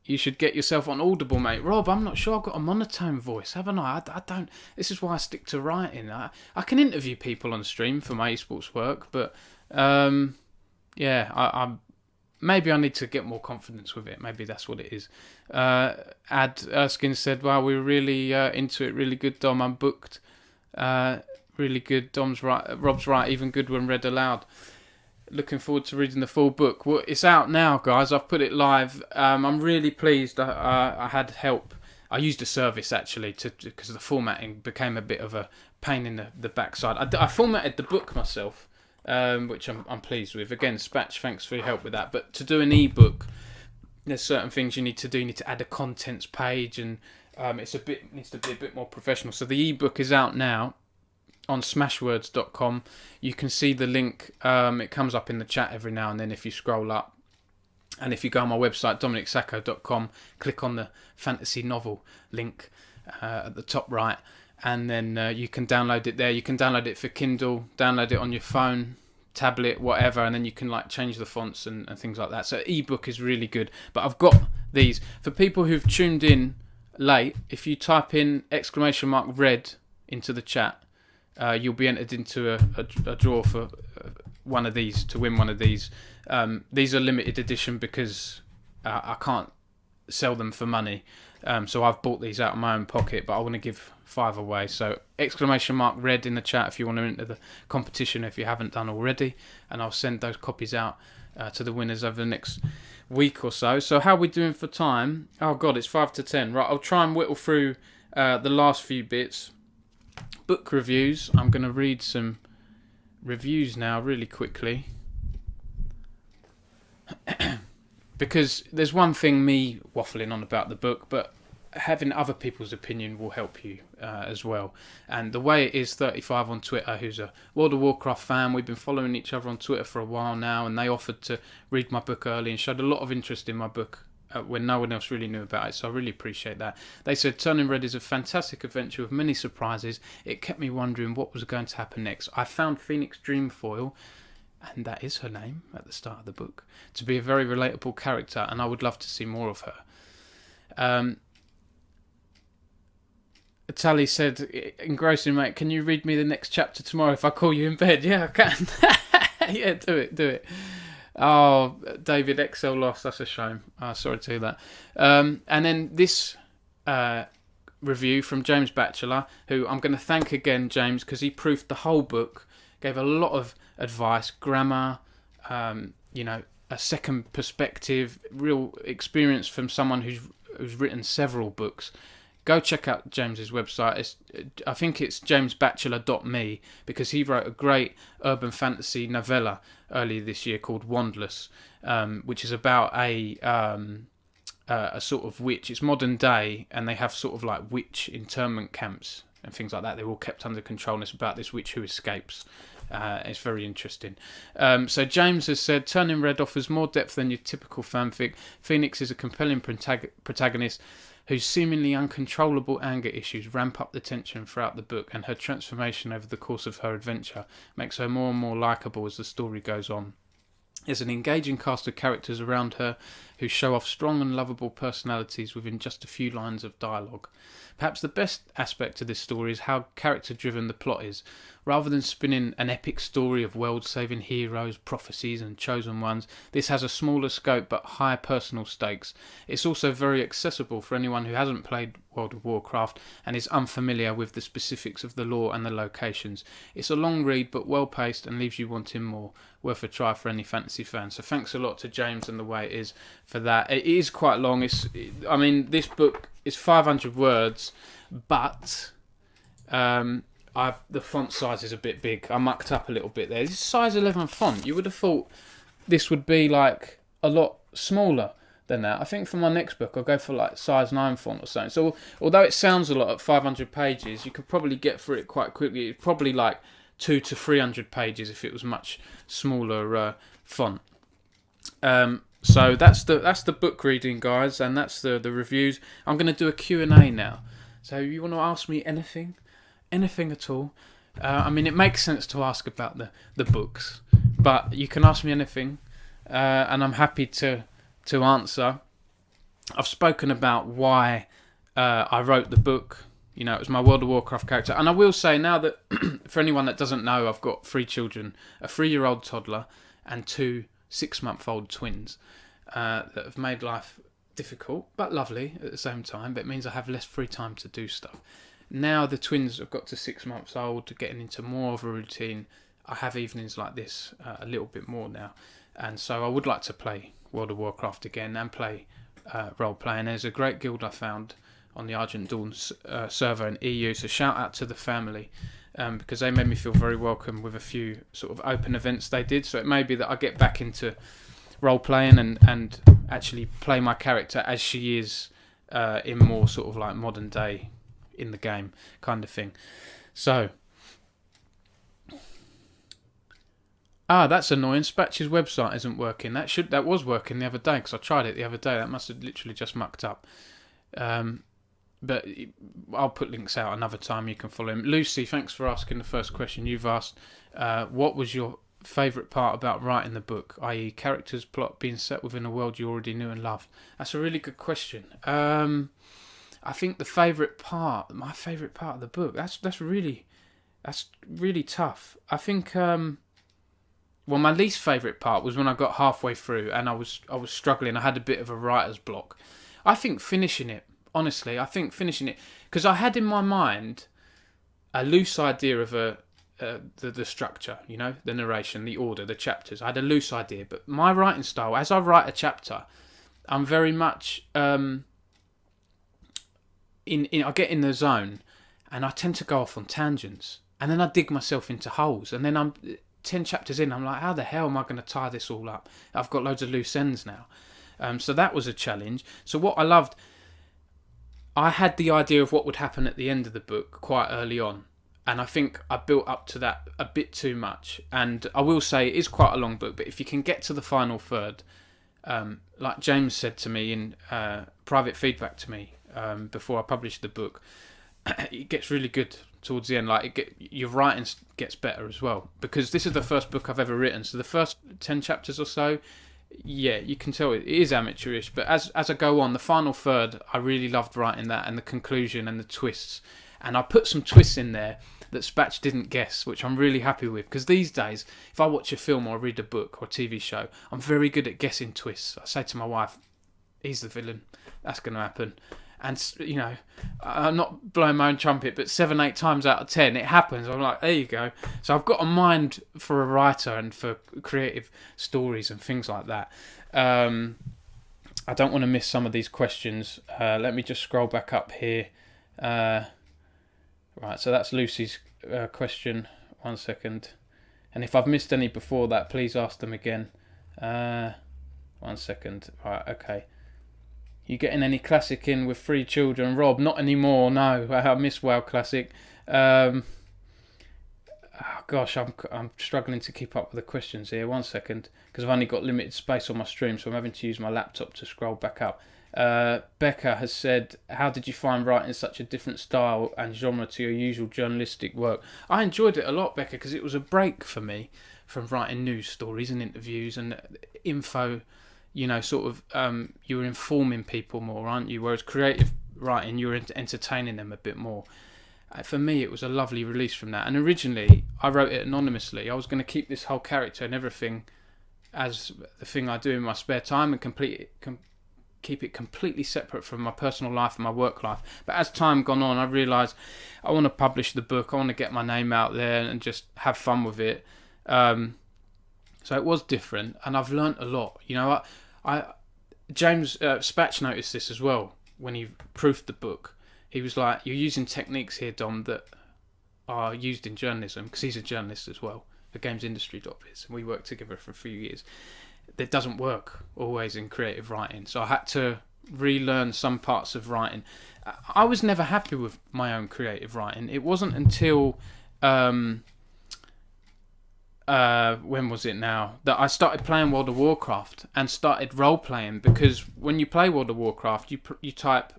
You should get yourself on Audible, mate. Rob, I'm not sure I've got a monotone voice, haven't I? I don't. This is why I stick to writing. I can interview people on stream for my esports work, but yeah, I'm maybe I need to get more confidence with it. Maybe that's what it is. Ad Erskine said, wow, we were really into it. Really good, Dom. I'm booked. Really good. Dom's right. Rob's right. Even good when read aloud. Looking forward to reading the full book. Well, it's out now, guys. I've put it live. I'm really pleased. I had help. I used a service, actually, because the formatting became a bit of a pain in the backside. I formatted the book myself, which I'm pleased with. Again, Spatch, thanks for your help with that. But to do an ebook, there's certain things you need to do. You need to add a contents page, and needs to be a bit more professional. So the ebook is out now on smashwords.com. You can see the link. It comes up in the chat every now and then if you scroll up. And if you go on my website, dominicsacco.com, click on the fantasy novel link at the top right, and then you can download it there. You can download it for Kindle, download it on your phone, tablet, whatever, and then you can change the fonts and things like that. So ebook is really good. But I've got these for people who've tuned in late. If you type in !red into the chat, you'll be entered into a draw for one of these, to win one of these. These are limited edition because I can't sell them for money. So I've bought these out of my own pocket, but I want to give 5 away. So !red in the chat if you want to enter the competition if you haven't done already. And I'll send those copies out to the winners over the next week or so. So how are we doing for time? Oh God, it's 5 to 10. Right, I'll try and whittle through the last few bits. Book reviews. I'm going to read some reviews now really quickly. Because there's one thing me waffling on about the book, but having other people's opinion will help you as well. And the way it is, 35 on Twitter, who's a World of Warcraft fan, we've been following each other on Twitter for a while now, and they offered to read my book early and showed a lot of interest in my book when no one else really knew about it, so I really appreciate that. They said Turning Red is a fantastic adventure with many surprises. It kept me wondering what was going to happen next. I found Phoenix Dreamfoil, and that is her name at the start of the book, to be a very relatable character, and I would love to see more of her. Tally said, engrossing, mate, can you read me the next chapter tomorrow if I call you in bed? Yeah, I can. Yeah, do it. Oh, David, XL lost. That's a shame. Sorry to hear that. And then this review from James Batchelor, who I'm going to thank again, James, because he proofed the whole book, gave a lot of advice, grammar, a second perspective, real experience from someone who's written several books. go check out James's website. I think it's jamesbatchelor.me, because he wrote a great urban fantasy novella earlier this year called Wandless, which is about a sort of witch. It's modern day, and they have sort of like witch internment camps and things like that. They're all kept under control, and it's about this witch who escapes. It's very interesting. So James has said, Turning Red offers more depth than your typical fanfic. Phoenix is a compelling protagonist whose seemingly uncontrollable anger issues ramp up the tension throughout the book, and her transformation over the course of her adventure makes her more and more likeable as the story goes on. There's an engaging cast of characters around her who show off strong and lovable personalities within just a few lines of dialogue. Perhaps the best aspect of this story is how character-driven the plot is. Rather than spinning an epic story of world-saving heroes, prophecies and chosen ones, this has a smaller scope but high personal stakes. It's also very accessible for anyone who hasn't played World of Warcraft and is unfamiliar with the specifics of the lore and the locations. It's a long read but well-paced and leaves you wanting more. Worth a try for any fantasy fan. So thanks a lot to James and The Way It Is for that. It is quite long. This book is 500 words, but the font size is a bit big. I mucked up a little bit there. This is size 11 font. You would have thought this would be like a lot smaller than that. I think for my next book I'll go for like size 9 font or something. So although it sounds a lot at 500 pages, you could probably get through it quite quickly. It's probably like 200 to 300 pages if it was much smaller font. So that's the book reading, guys, and that's the reviews. I'm going to do a Q&A now. So you want to ask me anything at all? It makes sense to ask about the books, but you can ask me anything, and I'm happy to answer. I've spoken about why I wrote the book. You know, it was my World of Warcraft character. And I will say now that, for anyone that doesn't know, I've got 3 children, a 3-year-old toddler and 2 6-month-old twins that have made life difficult, but lovely at the same time. But it means I have less free time to do stuff. Now the twins have got to 6 months old, getting into more of a routine. I have evenings like this a little bit more now. And so I would like to play World of Warcraft again and play role-playing. There's a great guild I found on the Argent Dawn server in EU, so shout out to the family, because they made me feel very welcome with a few sort of open events they did. So it may be that I get back into role playing and actually play my character as she is in more sort of like modern day in the game kind of thing. So that's annoying. Spatch's website isn't working. That was working the other day, because I tried it the other day. That must have literally just mucked up. But I'll put links out another time. You can follow him. Lucy, thanks for asking the first question. You've asked, what was your favourite part about writing the book, i.e. characters, plot, being set within a world you already knew and loved? That's a really good question. I think my favourite part of the book, that's really tough. I think, my least favourite part was when I got halfway through and I was struggling. I had a bit of a writer's block. I think finishing it, because I had in my mind a loose idea of the structure, you know, the narration, the order, the chapters. I had a loose idea, but my writing style, as I write a chapter, I'm very much I get in the zone, and I tend to go off on tangents, and then I dig myself into holes, and then I'm 10 chapters in, I'm like, how the hell am I going to tie this all up? I've got loads of loose ends now. So that was a challenge. So what I loved, I had the idea of what would happen at the end of the book quite early on, and I think I built up to that a bit too much. And I will say it is quite a long book, but if you can get to the final third, like James said to me in private feedback to me before I published the book, it gets really good towards the end. Like your writing gets better as well, because this is the first book I've ever written. So the first 10 chapters or so, yeah, you can tell it is amateurish, but as I go on, the final third, I really loved writing that, and the conclusion and the twists. And I put some twists in there that Spatch didn't guess, which I'm really happy with, because these days, if I watch a film or read a book or a TV show, I'm very good at guessing twists. I say to my wife, he's the villain, that's going to happen. And, you know, I'm not blowing my own trumpet, but 7-8 times out of 10 it happens. I'm like, there you go. So I've got a mind for a writer and for creative stories and things like that. I don't want to miss some of these questions. Let me just scroll back up here. Right, so that's Lucy's question. 1 second. And if I've missed any before that, please ask them again. 1 second. Right, okay. You getting any classic in with 3 children? Rob, not anymore, no. I miss WoW Classic. Oh gosh, I'm struggling to keep up with the questions here. 1 second, because I've only got limited space on my stream, so I'm having to use my laptop to scroll back up. Becca has said, how did you find writing such a different style and genre to your usual journalistic work? I enjoyed it a lot, Becca, because it was a break for me from writing news stories and interviews and info. You know, sort of, you were informing people more, aren't you? Whereas creative writing, you were entertaining them a bit more. For me, it was a lovely release from that. And originally, I wrote it anonymously. I was going to keep this whole character and everything as the thing I do in my spare time and keep it completely separate from my personal life and my work life. But as time gone on, I realised I want to publish the book. I want to get my name out there and just have fun with it. So it was different, and I've learnt a lot. You know, James Spatch noticed this as well when he proofed the book. He was like, "You're using techniques here, Dom, that are used in journalism," because he's a journalist as well, a games industry doc is, and we worked together for a few years. That doesn't work always in creative writing, so I had to relearn some parts of writing. I was never happy with my own creative writing. It wasn't until when was it now, that I started playing World of Warcraft and started role playing, because when you play World of Warcraft, you type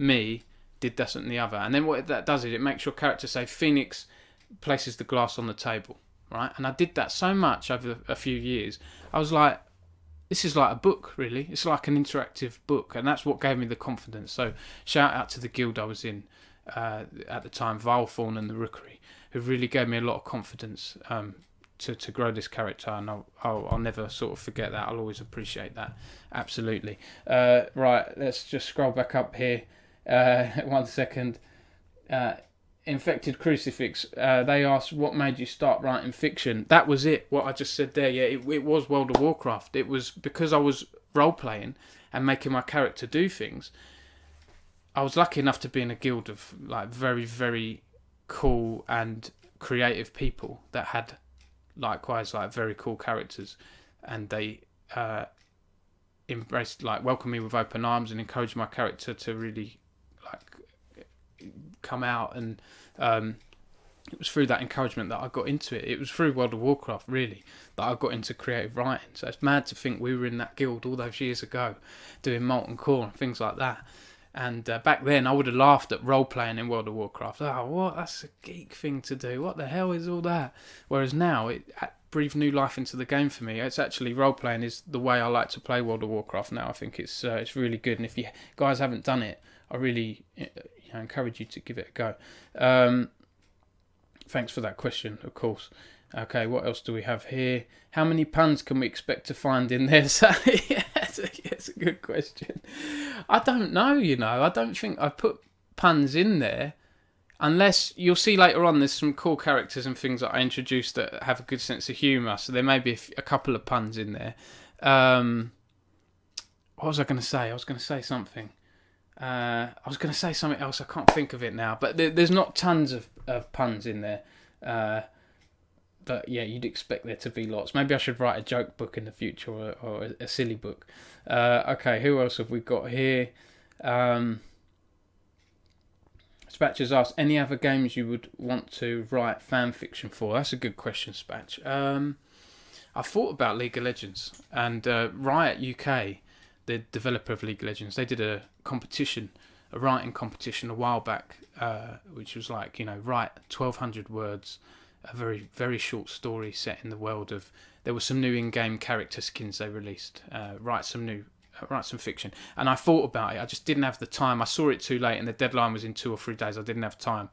/me did this and the other, and then what that does is it makes your character say Phoenix places the glass on the table, right? And I did that so much over a few years, I was like, this is like a book, really. It's like an interactive book, and that's what gave me the confidence. So shout out to the guild I was in at the time, Vilethorn and the Rookery, who really gave me a lot of confidence to grow this character, and I'll never sort of forget that. I'll always appreciate that, absolutely. Right, let's just scroll back up here. 1 second. Infected Crucifix, they asked, what made you start writing fiction? That was it, what I just said there. Yeah, it was World of Warcraft. It was because I was role-playing and making my character do things. I was lucky enough to be in a guild of like very, very cool and creative people that had likewise like very cool characters, and they embraced, like, welcomed me with open arms and encouraged my character to really like come out, and it was through that encouragement that I got into it. It was through World of Warcraft really that I got into creative writing. So it's mad to think we were in that guild all those years ago doing Molten Core and things like that. And back then I would have laughed at role playing in World of Warcraft. Oh, what? That's a geek thing to do. What the hell is all that? Whereas now it breathed new life into the game for me. It's actually, role playing is the way I like to play World of Warcraft now. I think it's really good. And if you guys haven't done it, I really encourage you to give it a go. Thanks for that question, of course. Okay, what else do we have here? How many puns can we expect to find in there? It's a good question. I don't know, I don't think I've put puns in there, unless you'll see later on there's some cool characters and things that I introduced that have a good sense of humour, so there may be a couple of puns in there. What was I going to say? I was going to say something. I was going to say something else. I can't think of it now. But there's not tons of puns in there. But yeah, you'd expect there to be lots. Maybe I should write a joke book in the future, or a silly book. Okay, who else have we got here? Spatch has asked, any other games you would want to write fan fiction for? That's a good question, Spatch. I thought about League of Legends, and Riot UK, the developer of League of Legends, they did a writing competition a while back, which was like, write 1,200 words, a very, very short story set in the world of, there were some new in-game character skins they released, write some fiction. And I thought about it, I just didn't have the time. I saw it too late and the deadline was in 2 or 3 days. I didn't have time.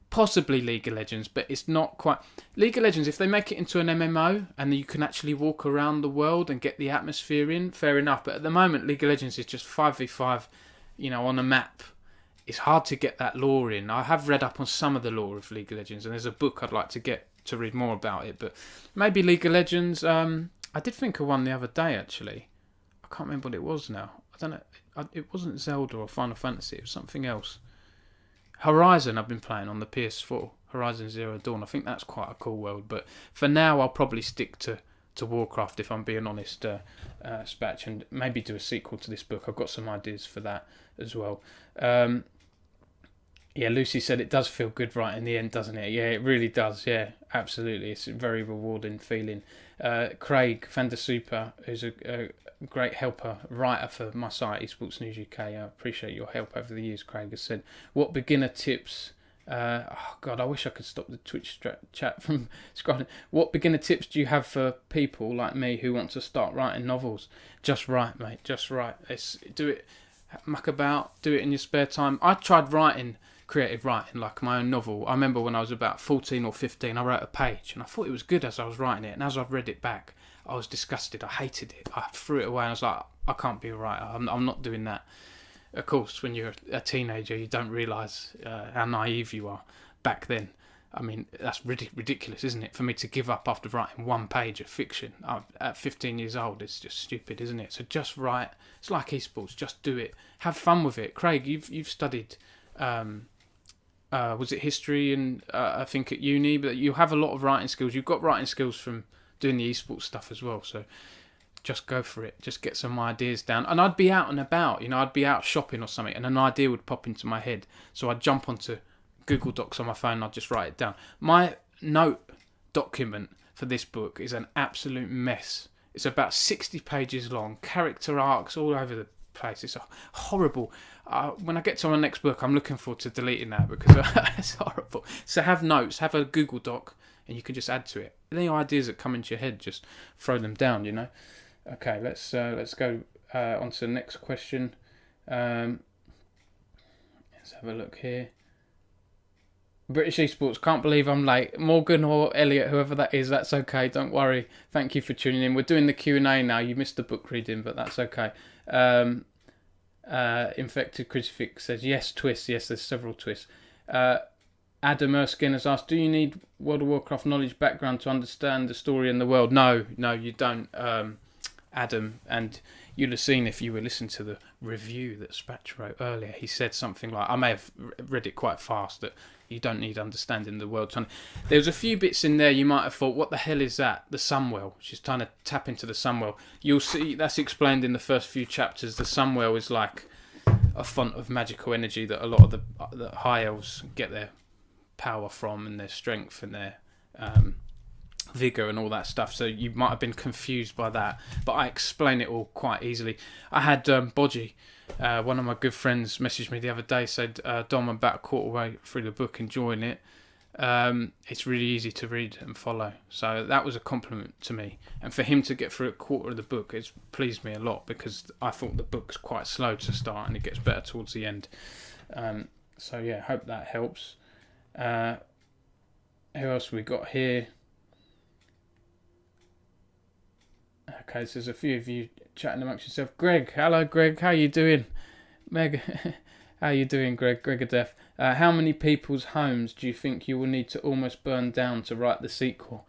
Possibly League of Legends, but it's not quite. League of Legends, if they make it into an MMO and you can actually walk around the world and get the atmosphere in, fair enough. But at the moment, League of Legends is just 5v5, on a map. It's hard to get that lore in. I have read up on some of the lore of League of Legends, and there's a book I'd like to get to read more about it. But maybe League of Legends. I did think of one the other day, actually. I can't remember what it was now. I don't know. It wasn't Zelda or Final Fantasy. It was something else. Horizon I've been playing on the PS4. Horizon Zero Dawn. I think that's quite a cool world. But for now, I'll probably stick to Warcraft, if I'm being honest, Spatch, and maybe do a sequel to this book. I've got some ideas for that as well. Yeah, Lucy said it does feel good right in the end, doesn't it? Yeah, it really does. Yeah, absolutely. It's a very rewarding feeling. Craig van der Super, who's a great helper, writer for my site, Esports News UK. I appreciate your help over the years, Craig, has said, what beginner tips... oh God, I wish I could stop the Twitch chat from scrolling. What beginner tips do you have for people like me who want to start writing novels? Just write, mate. Just write. Do it. Muck about. Do it in your spare time. I tried creative writing, like my own novel. I remember when I was about 14 or 15, I wrote a page, and I thought it was good as I was writing it. And as I've read it back, I was disgusted. I hated it. I threw it away, and I was like, I can't be a writer. I'm not doing that. Of course, when you're a teenager, you don't realise how naive you are back then. I mean, that's ridiculous, isn't it? For me to give up after writing one page of fiction at 15 years old, it's just stupid, isn't it? So just write. It's like esports. Just do it. Have fun with it. Craig, you've studied, was it history and I think at uni, but you have a lot of writing skills. You've got writing skills from doing the esports stuff as well. So just go for it. Just get some ideas down. And I'd be out and about, I'd be out shopping or something, and an idea would pop into my head. So I'd jump onto Google Docs on my phone and I'd just write it down. My note document for this book is an absolute mess. It's about 60 pages long, character arcs all over the place. It's horrible. When I get to my next book, I'm looking forward to deleting that because it's horrible. So have notes, have a Google Doc, and you can just add to it. Any ideas that come into your head, just throw them down, Okay, let's go on to the next question. Let's have a look here. British Esports, can't believe I'm late. Morgan or Elliot, whoever that is, that's okay. Don't worry. Thank you for tuning in. We're doing the Q&A now. You missed the book reading, but that's okay. Infected Crucifix says, yes, twists. Yes, there's several twists. Adam Erskine has asked, do you need World of Warcraft knowledge background to understand the story and the world? No, you don't, Adam. And you'd have seen if you were listening to the review that Spatch wrote earlier. He said something like, I may have read it quite fast, that you don't need understanding the world. There was a few bits in there you might have thought, what the hell is that? The Sunwell. She's trying to tap into the Sunwell. You'll see that's explained in the first few chapters. The Sunwell is like a font of magical energy that a lot of the high elves get their power from, and their strength and their vigour and all that stuff. So you might have been confused by that, but I explain it all quite easily. I had Bodgy, one of my good friends, messaged me the other day, said, Dom, I'm about a quarter way through the book, enjoying it. It's really easy to read and follow. So that was a compliment to me. And for him to get through a quarter of the book, it's pleased me a lot, because I thought the book's quite slow to start and it gets better towards the end. So yeah, hope that helps. Who else we got here? Okay, so there's a few of you chatting amongst yourself. Greg, hello Greg, how you doing? Meg, how you doing, Greg? Gregadef. How many people's homes do you think you will need to almost burn down to write the sequel?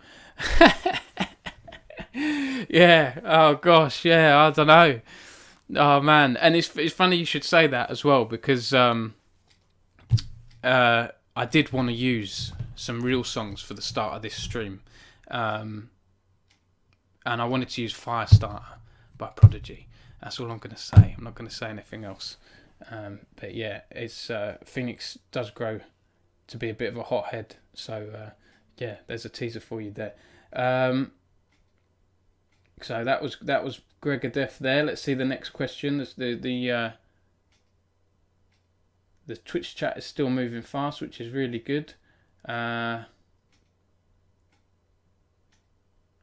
Yeah, oh gosh, yeah, I don't know. Oh man, and it's funny you should say that as well, because I did want to use some real songs for the start of this stream. And I wanted to use Firestarter by Prodigy. That's all I'm going to say. I'm not going to say anything else. But yeah, it's Phoenix does grow to be a bit of a hothead. So yeah, there's a teaser for you there. So that was Gregadef there. Let's see the next question. The Twitch chat is still moving fast, which is really good.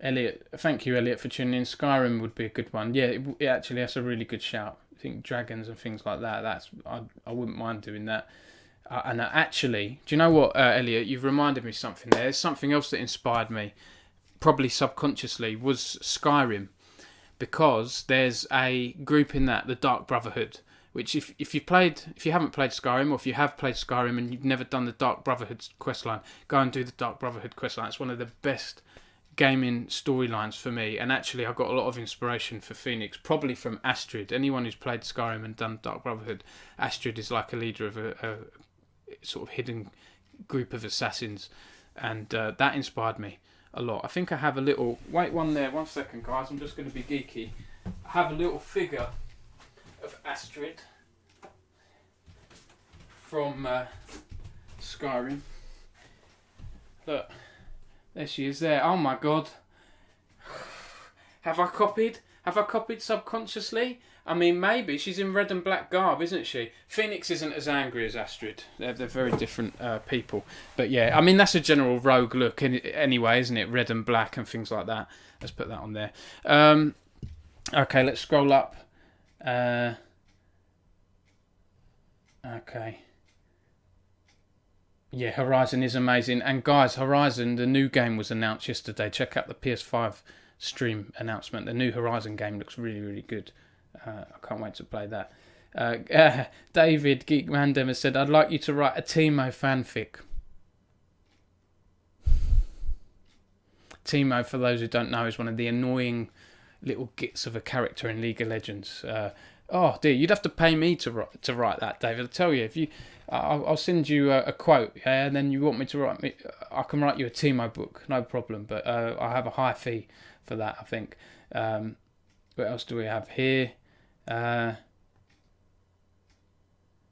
Elliot, thank you, Elliot, for tuning in. Skyrim would be a good one. Yeah, it actually, that's a really good shout. I think dragons and things like that. I wouldn't mind doing that. And actually, do you know what, Elliot? You've reminded me of something there. There's something else that inspired me, probably subconsciously, was Skyrim, because there's a group in that, the Dark Brotherhood, which if you haven't played Skyrim, or if you have played Skyrim and you've never done the Dark Brotherhood questline, go and do the Dark Brotherhood questline. It's one of the best gaming storylines for me, and actually I got a lot of inspiration for Phoenix, probably from Astrid. Anyone who's played Skyrim and done Dark Brotherhood, Astrid is like a leader of a sort of hidden group of assassins, and that inspired me a lot. I think I have a little... Wait one second, guys, I'm just going to be geeky. I have a little figure of Astrid from Skyrim. Look, there she is there. Oh my god. Have I copied subconsciously? I mean, maybe. She's in red and black garb, isn't she? Phoenix isn't as angry as Astrid. They're very different people. But yeah, I mean, that's a general rogue look anyway, isn't it? Red and black and things like that. Let's put that on there. Okay, let's scroll up. Okay. Yeah, Horizon is amazing. And guys, Horizon, the new game was announced yesterday. Check out the PS5 stream announcement. The new Horizon game looks really, really good. I can't wait to play that. David Geek Mandem has said, I'd like you to write a Teemo fanfic. Teemo, for those who don't know, is one of the annoying little gits of a character in League of Legends. Oh dear, you'd have to pay me to write that, David. I tell you, if you, I'll send you a quote, yeah, and then you want me to write me, I can write you a Teemo book, no problem. But I have a high fee for that, I think. What else do we have here?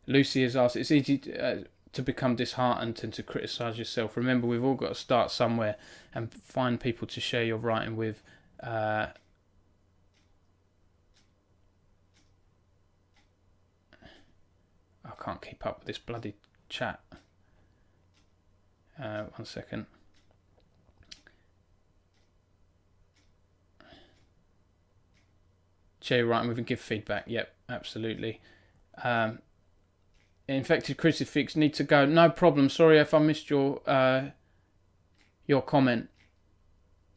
Lucy has asked, it's easy to become disheartened and to criticise yourself. Remember, we've all got to start somewhere and find people to share your writing with. I can't keep up with this bloody chat. 1 second. Share your writing with and give feedback. Yep, absolutely. Infected Crucifix need to go. No problem. Sorry if I missed your comment.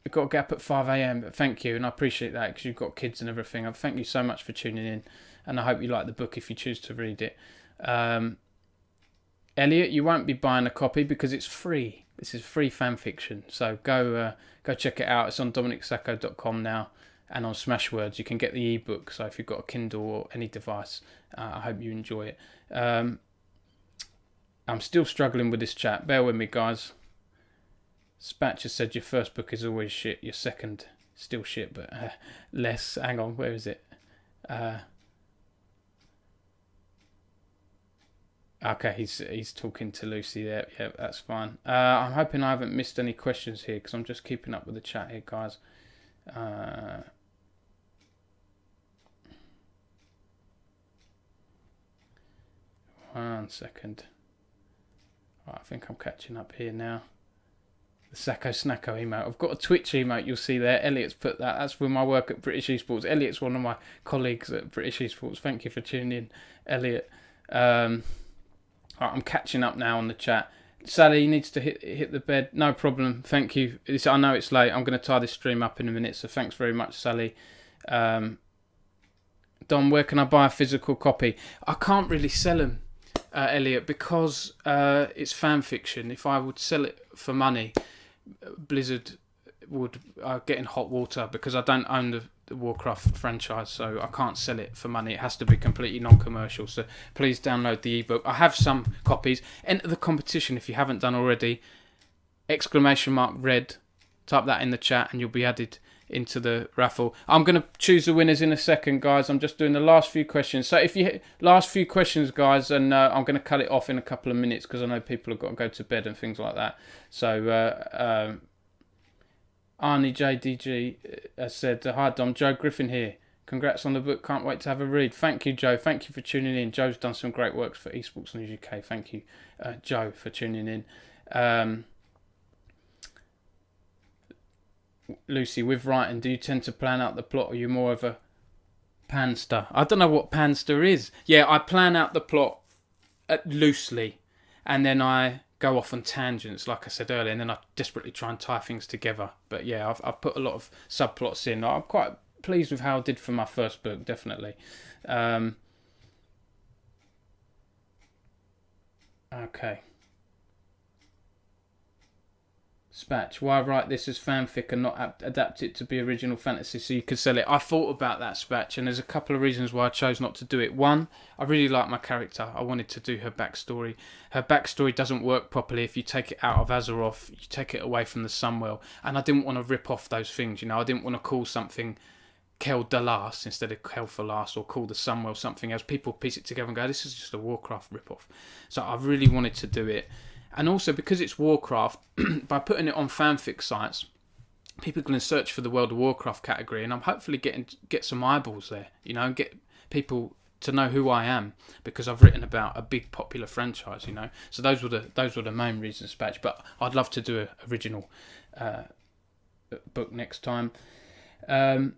We've got a gap at 5 a.m. But thank you, and I appreciate that because you've got kids and everything. Thank you so much for tuning in, and I hope you like the book if you choose to read it. Elliot, you won't be buying a copy because it's free. This is free fan fiction, so go check it out. It's on dominicsacco.com now, and on Smashwords you can get the ebook. So if you've got a Kindle or any device, I hope you enjoy it. I'm still struggling with this chat. Bear with me, guys. Spatch has said your first book is always shit. Your second still shit, but less. Hang on, where is it? Okay, he's talking to Lucy there. Yeah, that's fine. I'm hoping I haven't missed any questions here because I'm just keeping up with the chat here, guys. 1 second. Right, I think I'm catching up here now. The Sacco Snacko emote. I've got a Twitch emote you'll see there. Elliot's put that. That's for my work at British Esports. Elliot's one of my colleagues at British Esports. Thank you for tuning in, Elliot. Right, I'm catching up now on the chat. Sally needs to hit the bed. No problem. Thank you. I know it's late. I'm going to tie this stream up in a minute. So thanks very much, Sally. Dom, where can I buy a physical copy? I can't really sell them, Elliot, because it's fan fiction. If I would sell it for money, Blizzard would get in hot water because I don't own the Warcraft franchise, so I can't sell it for money. It has to be completely non-commercial, so please download the ebook. I have some copies. Enter the competition if you haven't done already. ! Red. Type that in the chat and you'll be added into the raffle. I'm going to choose the winners in a second, guys. I'm just doing the last few questions. So if you last few questions, guys, and I'm going to cut it off in a couple of minutes because I know people have got to go to bed and things like that. So Arnie JDG said, hi Dom, Joe Griffin here. Congrats on the book, can't wait to have a read. Thank you, Joe. Thank you for tuning in. Joe's done some great works for Esports News UK. Thank you, Joe, for tuning in. Lucy, with writing, do you tend to plan out the plot or are you more of a panster? I don't know what panster is. Yeah, I plan out the plot loosely and then I go off on tangents, like I said earlier, and then I desperately try and tie things together. But yeah, I've put a lot of subplots in. I'm quite pleased with how I did for my first book, definitely. Okay. Spatch, why write this as fanfic and not adapt it to be original fantasy so you could sell it? I thought about that, Spatch, and there's a couple of reasons why I chose not to do it. One, I really like my character. I wanted to do her backstory. Her backstory doesn't work properly if you take it out of Azeroth, you take it away from the Sunwell, and I didn't want to rip off those things, you know. I didn't want to call something Kel Dalas instead of Kel Falas, or call the Sunwell something else. People piece it together and go, this is just a Warcraft rip-off. So I really wanted to do it. And also, because it's Warcraft, by putting it on fanfic sites, people are going to search for the World of Warcraft category, and I'm hopefully get some eyeballs there, you know, get people to know who I am, because I've written about a big popular franchise, you know. So those were the main reasons, Patch. But I'd love to do an original book next time. Tom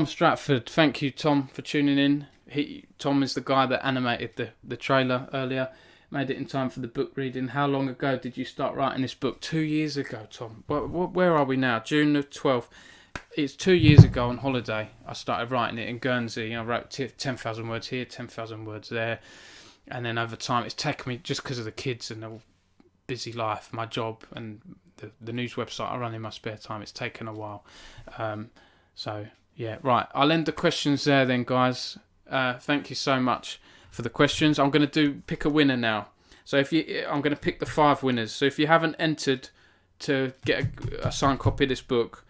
Stratford, thank you, Tom, for tuning in. Tom is the guy that animated the trailer earlier. Made it in time for the book reading. How long ago did you start writing this book? 2 years ago, Tom. Where are we now? June the 12th. It's 2 years ago on holiday. I started writing it in Guernsey. I wrote 10,000 words here, 10,000 words there. And then over time, it's taken me, just because of the kids and the busy life, my job, and the news website I run in my spare time, it's taken a while. So, yeah, right. I'll end the questions there then, guys. Thank you so much for the questions. I'm going to pick a winner now. So I'm going to pick the 5 winners. So if you haven't entered to get a signed copy of this book,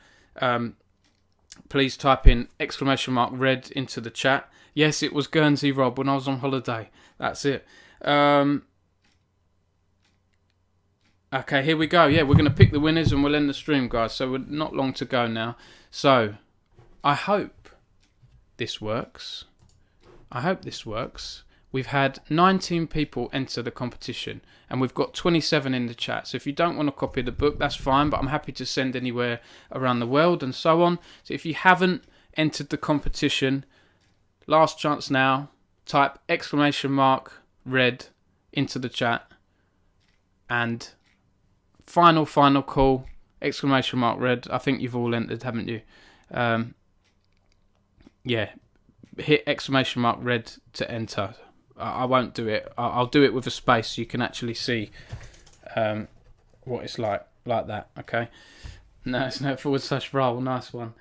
please type in !read into the chat. Yes, it was Guernsey Rob when I was on holiday. That's it. Okay, here we go. Yeah, we're going to pick the winners and we'll end the stream, guys. So we're not long to go now. So I hope this works. We've had 19 people enter the competition, and we've got 27 in the chat. So if you don't want a copy of the book, that's fine, but I'm happy to send anywhere around the world and so on. So if you haven't entered the competition, last chance now, type !read into the chat, and final call, !read. I think you've all entered, haven't you? Yeah, hit !read to enter. I won't do it. I'll do it with a space so you can actually see what it's like that, okay? No, it's no /roll. Nice one.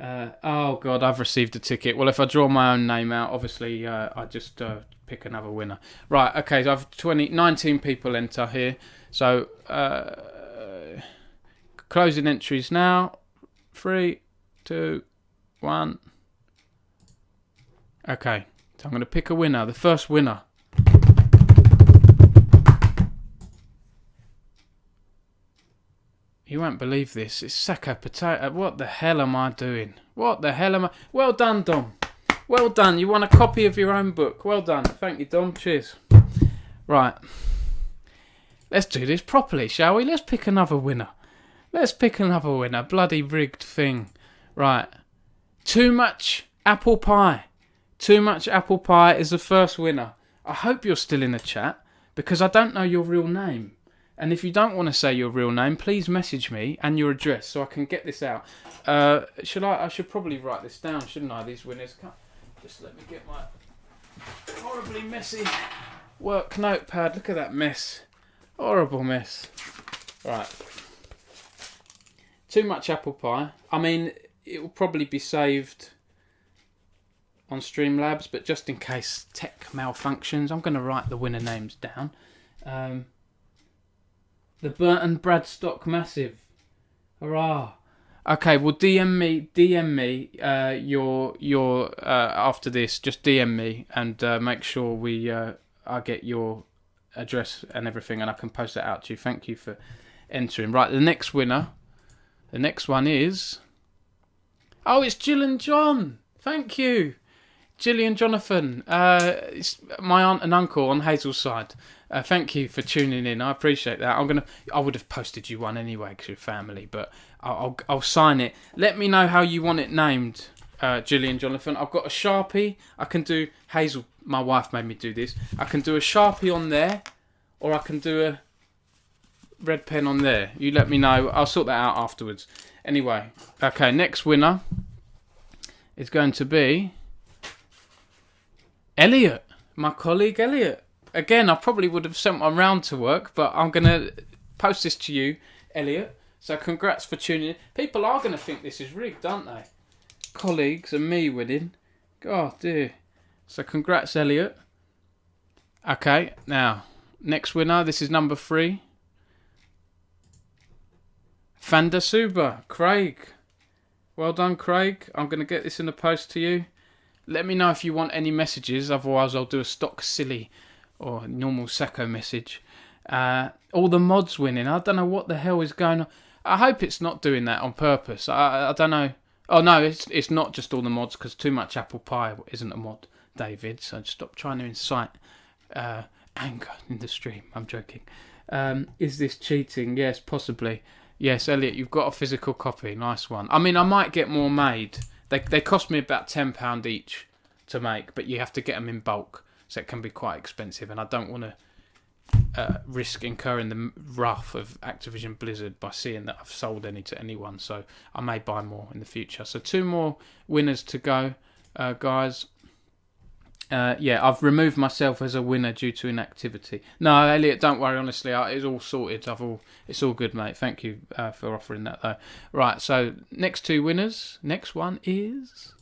Oh, God, I've received a ticket. Well, if I draw my own name out, obviously, I just pick another winner. Right, okay, so I've 19 people enter here. So, closing entries now. 3, 2, 1. Okay, so I'm going to pick a winner. The first winner. You won't believe this. It's Sacco Potato. What the hell am I doing? Well done, Dom. Well done. You won a copy of your own book. Well done. Thank you, Dom. Cheers. Right. Let's do this properly, shall we? Let's pick another winner. Bloody rigged thing. Right. Too much apple pie. Too Much Apple Pie is the first winner. I hope you're still in the chat, because I don't know your real name. And if you don't want to say your real name, please message me and your address so I can get this out. I should probably write this down, shouldn't I? These winners. Just let me get my horribly messy work notepad. Look at that mess. Horrible mess. Right. Too Much Apple Pie. I mean, it will probably be saved on Streamlabs, but just in case tech malfunctions, I'm going to write the winner names down. The Burton Bradstock Massive. Hurrah. Okay, well, DM me your after this, just DM me and make sure I get your address and everything, and I can post it out to you. Thank you for entering. Right, the next winner. The next one is... Oh, it's Jill and John. Thank you. Gillian Jonathan, it's my aunt and uncle on Hazel's side. Thank you for tuning in. I appreciate that. I would have posted you one anyway because you're family, but I'll sign it. Let me know how you want it named, Gillian Jonathan. I've got a Sharpie. I can do Hazel. My wife made me do this. I can do a Sharpie on there, or I can do a red pen on there. You let me know. I'll sort that out afterwards. Anyway, okay. Next winner is going to be Elliot, my colleague Elliot. Again, I probably would have sent one round to work, but I'm going to post this to you, Elliot. So congrats for tuning in. People are going to think this is rigged, aren't they? Colleagues and me winning. God dear. So congrats, Elliot. Okay, now, next winner. This is number 3. Fandasuba, Craig. Well done, Craig. I'm going to get this in the post to you. Let me know if you want any messages. Otherwise, I'll do a stock silly or normal Sacco message. All the mods winning. I don't know what the hell is going on. I hope it's not doing that on purpose. I don't know. Oh, no, it's not just all the mods, because too much apple pie isn't a mod, David. So stop trying to incite anger in the stream. I'm joking. Is this cheating? Yes, possibly. Yes, Elliot, you've got a physical copy. Nice one. I mean, I might get more made. They cost me about £10 each to make, but you have to get them in bulk, so it can be quite expensive, and I don't want to risk incurring the wrath of Activision Blizzard by seeing that I've sold any to anyone, so I may buy more in the future. So 2 more winners to go, guys. I've removed myself as a winner due to inactivity. No, Elliot, don't worry, honestly, it's all sorted. It's all good, mate. Thank you for offering that, though. Right, so next 2 winners. Next one is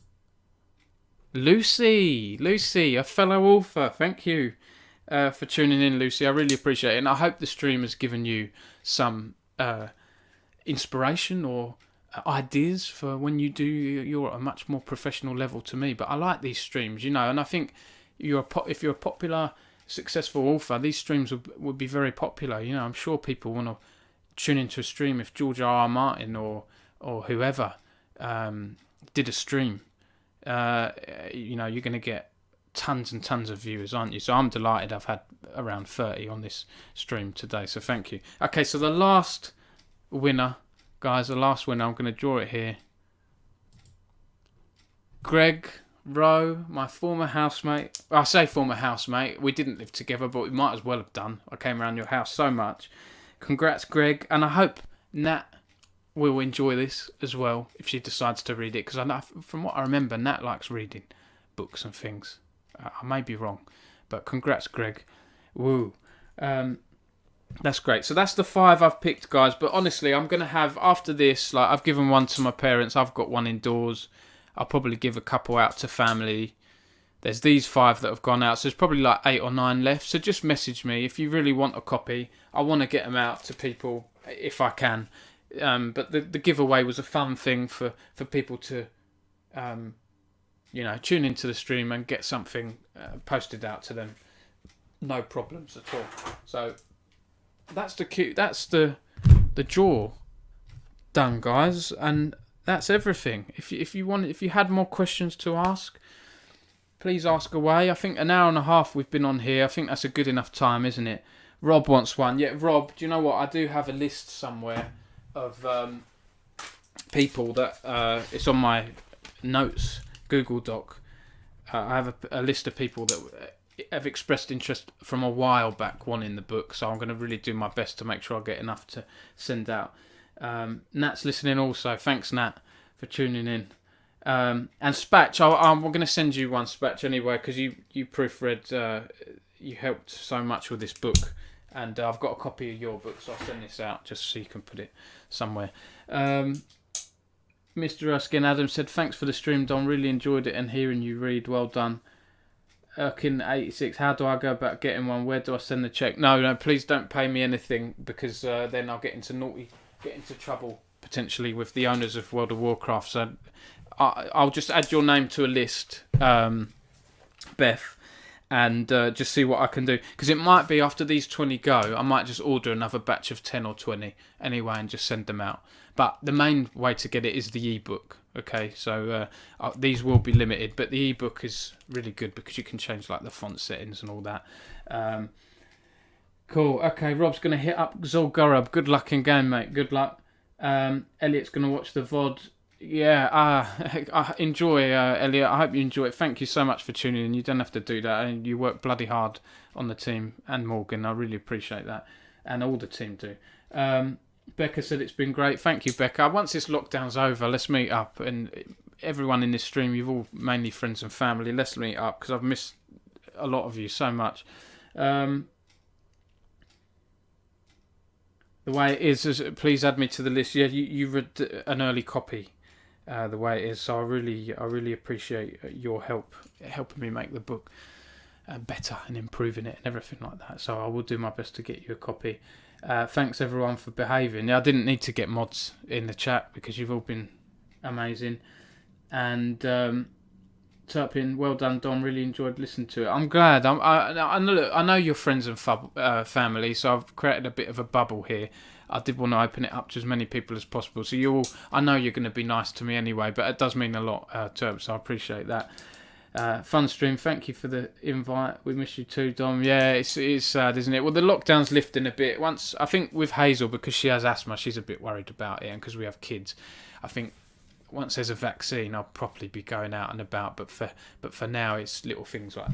Lucy. Lucy, a fellow author. Thank you for tuning in, Lucy. I really appreciate it, and I hope the stream has given you some inspiration or ideas for when you're at a much more professional level to me. But I like these streams, and I think if you're a popular, successful author, these streams would be very popular. I'm sure people want to tune into a stream if George R.R. Martin or whoever did a stream. You're going to get tons and tons of viewers, aren't you? So I'm delighted I've had around 30 on this stream today, so thank you. Okay, so the last winner, guys, I'm going to draw it here. Greg Rowe, my former housemate. I say former housemate. We didn't live together, but we might as well have done. I came around your house so much. Congrats, Greg. And I hope Nat will enjoy this as well if she decides to read it. Because I know, from what I remember, Nat likes reading books and things. I may be wrong. But congrats, Greg. Woo. That's great. So that's the 5 I've picked, guys. But honestly, I'm going to have, after this, I've given one to my parents. I've got one indoors. I'll probably give a couple out to family. There's these 5 that have gone out. So there's probably 8 or 9 left. So just message me if you really want a copy. I want to get them out to people if I can. But the giveaway was a fun thing for people to, tune into the stream and get something posted out to them. No problems at all. So that's the draw done, guys, and that's everything. If you had more questions to ask, please ask away. I think an hour and a half we've been on here. I think that's a good enough time, isn't it? Rob wants one. Yeah, Rob, do you know what? I do have a list somewhere of people that it's on my notes Google Doc. I have a list of people that have expressed interest from a while back wanting the book, so I'm going to really do my best to make sure I get enough to send out. Nat's listening also. Thanks, Nat, for tuning in. And Spatch, I'm going to send you one, Spatch, anyway, because you proofread, you helped so much with this book, and I've got a copy of your book, so I'll send this out just so you can put it somewhere. Mr. Erskine Adams said, thanks for the stream, Don. Really enjoyed it and hearing you read. Well done. Erkin86, how do I go about getting one? Where do I send the check? No, please don't pay me anything, because then I'll get into trouble potentially with the owners of World of Warcraft. So I'll just add your name to a list, Beth, and just see what I can do. Because it might be after these 20 go, I might just order another batch of 10 or 20 anyway and just send them out. But the main way to get it is the ebook. Okay, so these will be limited, but the ebook is really good because you can change the font settings and all that. Cool. Okay, Rob's going to hit up Zolgurub. Good luck in game, mate. Good luck. Elliot's going to watch the VOD. Yeah, enjoy, Elliot. I hope you enjoy it. Thank you so much for tuning in. You don't have to do that. And you work bloody hard on the team, and Morgan. I really appreciate that. And all the team do. Becca said it's been great. Thank you, Becca. Once this lockdown's over, let's meet up. And everyone in this stream, you've all mainly friends and family. Let's meet up because I've missed a lot of you so much. The way it is, please add me to the list. Yeah, you read an early copy, the way it is. So I really appreciate your help, helping me make the book better and improving it and everything like that. So I will do my best to get you a copy. Thanks everyone for behaving. I didn't need to get mods in the chat because you've all been amazing. And Turpin, well done, Dom. Really enjoyed listening to it. I'm glad. I know you're friends and family, so I've created a bit of a bubble here. I did want to open it up to as many people as possible. So I know you're going to be nice to me anyway, but it does mean a lot, Turp. So I appreciate that. Fun stream. Thank you for the invite. We miss you too, Dom. Yeah, it's sad, isn't it? Well, the lockdown's lifting a bit. Once I think with Hazel, because she has asthma, she's a bit worried about it, and because we have kids, I think once there's a vaccine, I'll probably be going out and about. But for now, it's little things like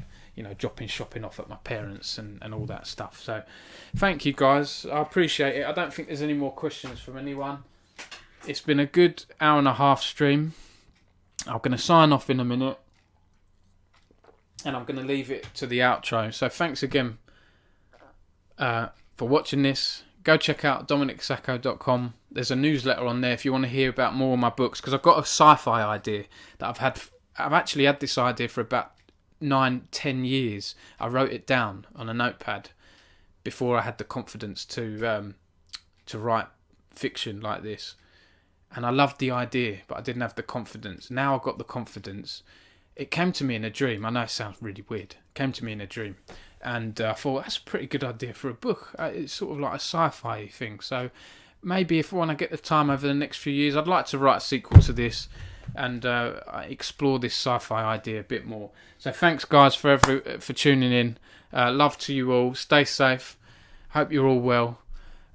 dropping shopping off at my parents and all that stuff. So, thank you guys. I appreciate it. I don't think there's any more questions from anyone. It's been a good hour and a half stream. I'm going to sign off in a minute. And I'm going to leave it to the outro. So thanks again for watching this. Go check out dominicsacco.com. There's a newsletter on there if you want to hear about more of my books. Because I've got a sci-fi idea that I've had. I've actually had this idea for about 9-10 years. I wrote it down on a notepad before I had the confidence to write fiction like this. And I loved the idea, but I didn't have the confidence. Now I've got the confidence. It came to me in a dream. I know it sounds really weird. It came to me in a dream. And I thought, that's a pretty good idea for a book. It's sort of like a sci-fi thing. So maybe when I get the time over the next few years, I'd like to write a sequel to this and explore this sci-fi idea a bit more. So thanks, guys, for tuning in. Love to you all. Stay safe. Hope you're all well.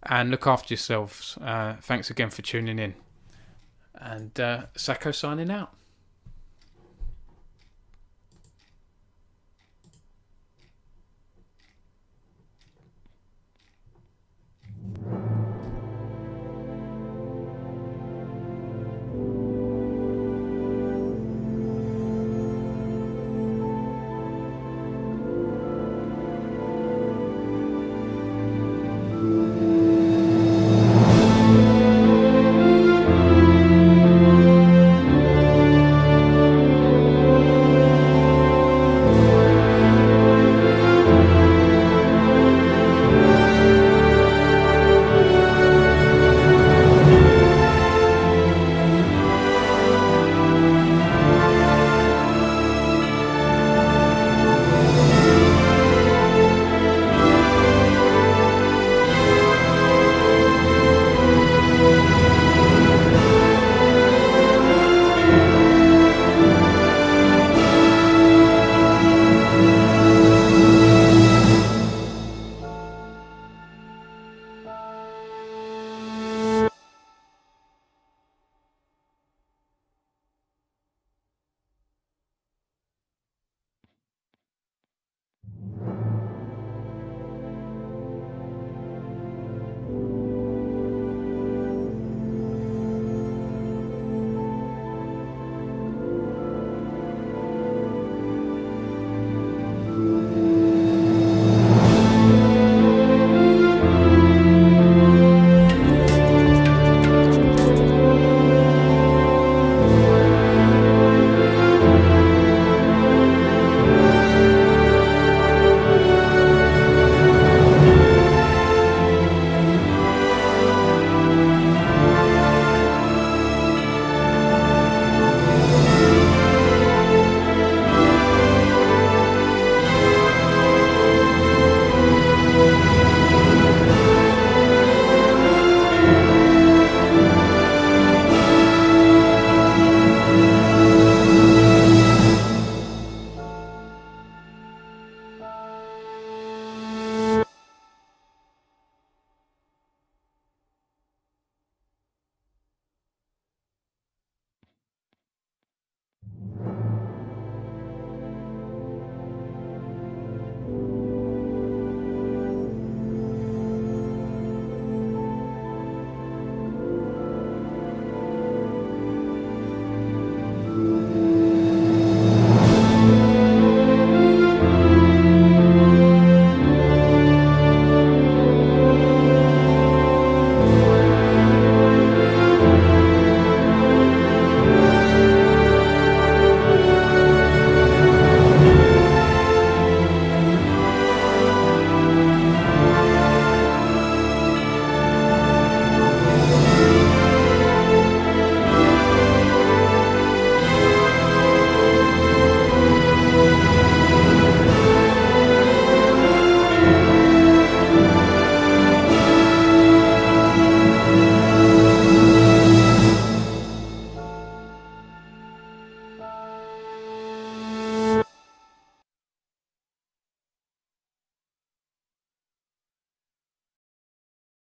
And look after yourselves. Thanks again for tuning in. And Sacco signing out.